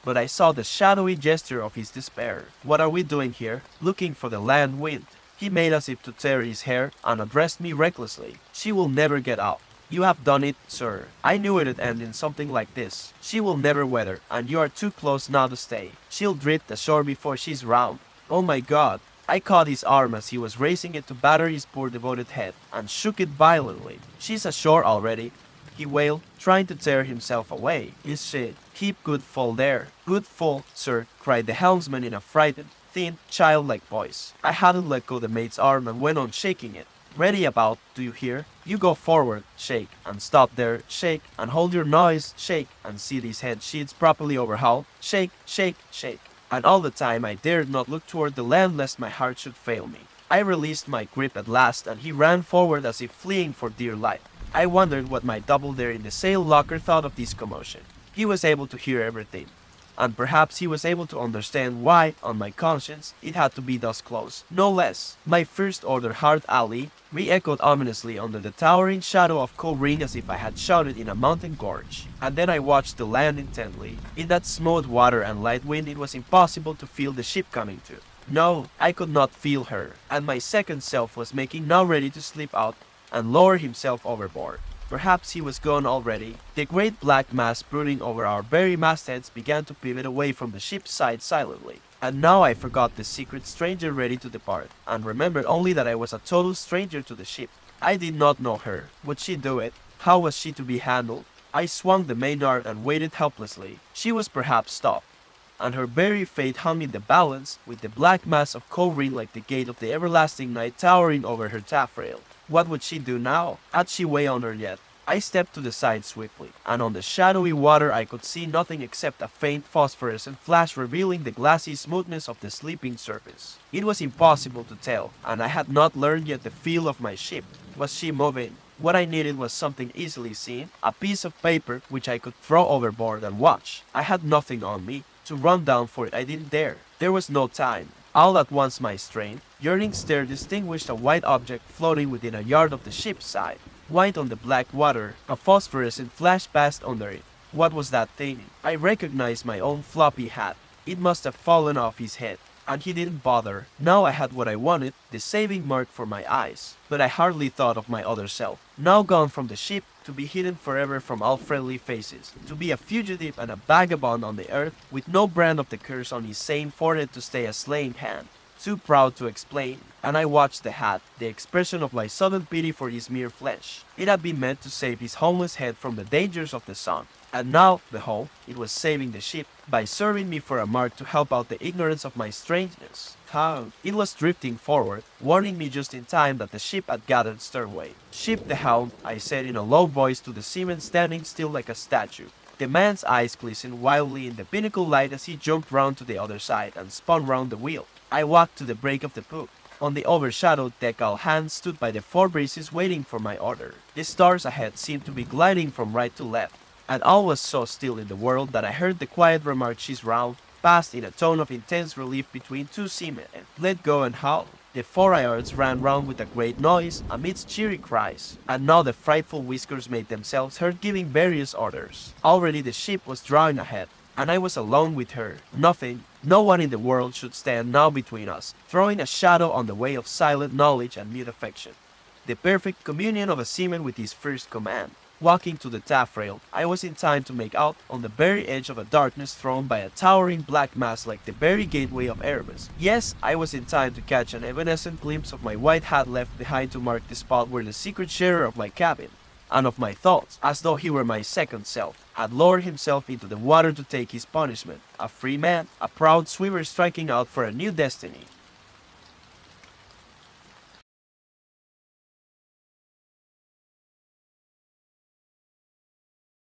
But I saw the shadowy gesture of his despair. "What are we doing here?" "Looking for the land wind." He made as if to tear his hair, and addressed me recklessly. "She will never get out." "You have done it, sir. I knew it'd end in something like this. She will never weather, and you are too close now to stay. She'll drift ashore before she's round." "Oh my God!" I caught his arm as he was raising it to batter his poor devoted head, and shook it violently. "She's ashore already," he wailed, trying to tear himself away. "Is she? Keep good full there." "Good full, sir," cried the helmsman in a frightened, thin, childlike voice. I hadn't let go the mate's arm and went on shaking it. "Ready about, do you hear? You go forward, shake, and stop there, shake, and hold your noise, shake, and see these head sheets properly overhauled, shake, shake, shake." And all the time I dared not look toward the land lest my heart should fail me. I released my grip at last, and he ran forward as if fleeing for dear life. I wondered what my double there in the sail locker thought of this commotion. He was able to hear everything, and perhaps he was able to understand why, on my conscience, it had to be thus close. No less. My first order Hard Alley re-echoed ominously under the towering shadow of Koh Ring as if I had shouted in a mountain gorge. And then I watched the land intently. In that smooth water and light wind, it was impossible to feel the ship coming to. No, I could not feel her, and my second self was making now ready to slip out and lower himself overboard. Perhaps he was gone already. The great black mass brooding over our very mastheads began to pivot away from the ship's side silently. And now I forgot the secret stranger ready to depart, and remembered only that I was a total stranger to the ship. I did not know her. Would she do it? How was she to be handled? I swung the main-yard and waited helplessly. She was perhaps stopped, and her very fate hung in the balance, with the black mass of Koh Ring like the gate of the everlasting night towering over her taffrail. What would she do now? Had she way on her yet? I stepped to the side swiftly, and on the shadowy water I could see nothing except a faint phosphorescent flash revealing the glassy smoothness of the sleeping surface. It was impossible to tell, and I had not learned yet the feel of my ship. Was she moving? What I needed was something easily seen, a piece of paper which I could throw overboard and watch. I had nothing on me. To run down for it I didn't dare. There was no time. All at once my strained, yearning stare distinguished a white object floating within a yard of the ship's side. White on the black water, a phosphorescent flash passed under it. What was that thing? I recognized my own floppy hat. It must have fallen off his head, and he didn't bother. Now I had what I wanted, the saving mark for my eyes. But I hardly thought of my other self, now gone from the ship, to be hidden forever from all friendly faces, to be a fugitive and a vagabond on the earth, with no brand of the curse on his same forehead to stay a slain hand. Too proud to explain, and I watched the hat, the expression of my sudden pity for his mere flesh. It had been meant to save his homeless head from the dangers of the sun, and now, behold, it was saving the ship by serving me for a mark to help out the ignorance of my strangeness. How? It was drifting forward, warning me just in time that the ship had gathered sternway. "Ship the helm," I said in a low voice to the seaman standing still like a statue. The man's eyes glistened wildly in the binnacle light as he jumped round to the other side and spun round the wheel. I walked to the break of the poop. On the overshadowed deck all hands stood by the forebraces waiting for my order. The stars ahead seemed to be gliding from right to left, and all was so still in the world that I heard the quiet remark "she's round" passed in a tone of intense relief between two seamen, and let go and haul. The fore-yards ran round with a great noise, amidst cheery cries, and now the frightful whiskers made themselves heard giving various orders. Already the ship was drawing ahead, and I was alone with her. Nothing, no one in the world should stand now between us, throwing a shadow on the way of silent knowledge and mute affection. The perfect communion of a seaman with his first command. Walking to the taffrail, I was in time to make out, on the very edge of a darkness thrown by a towering black mass like the very gateway of Erebus. Yes, I was in time to catch an evanescent glimpse of my white hat left behind to mark the spot where the secret sharer of my cabin, and of my thoughts, as though he were my second self, had lowered himself into the water to take his punishment. A free man, a proud swimmer striking out for a new destiny.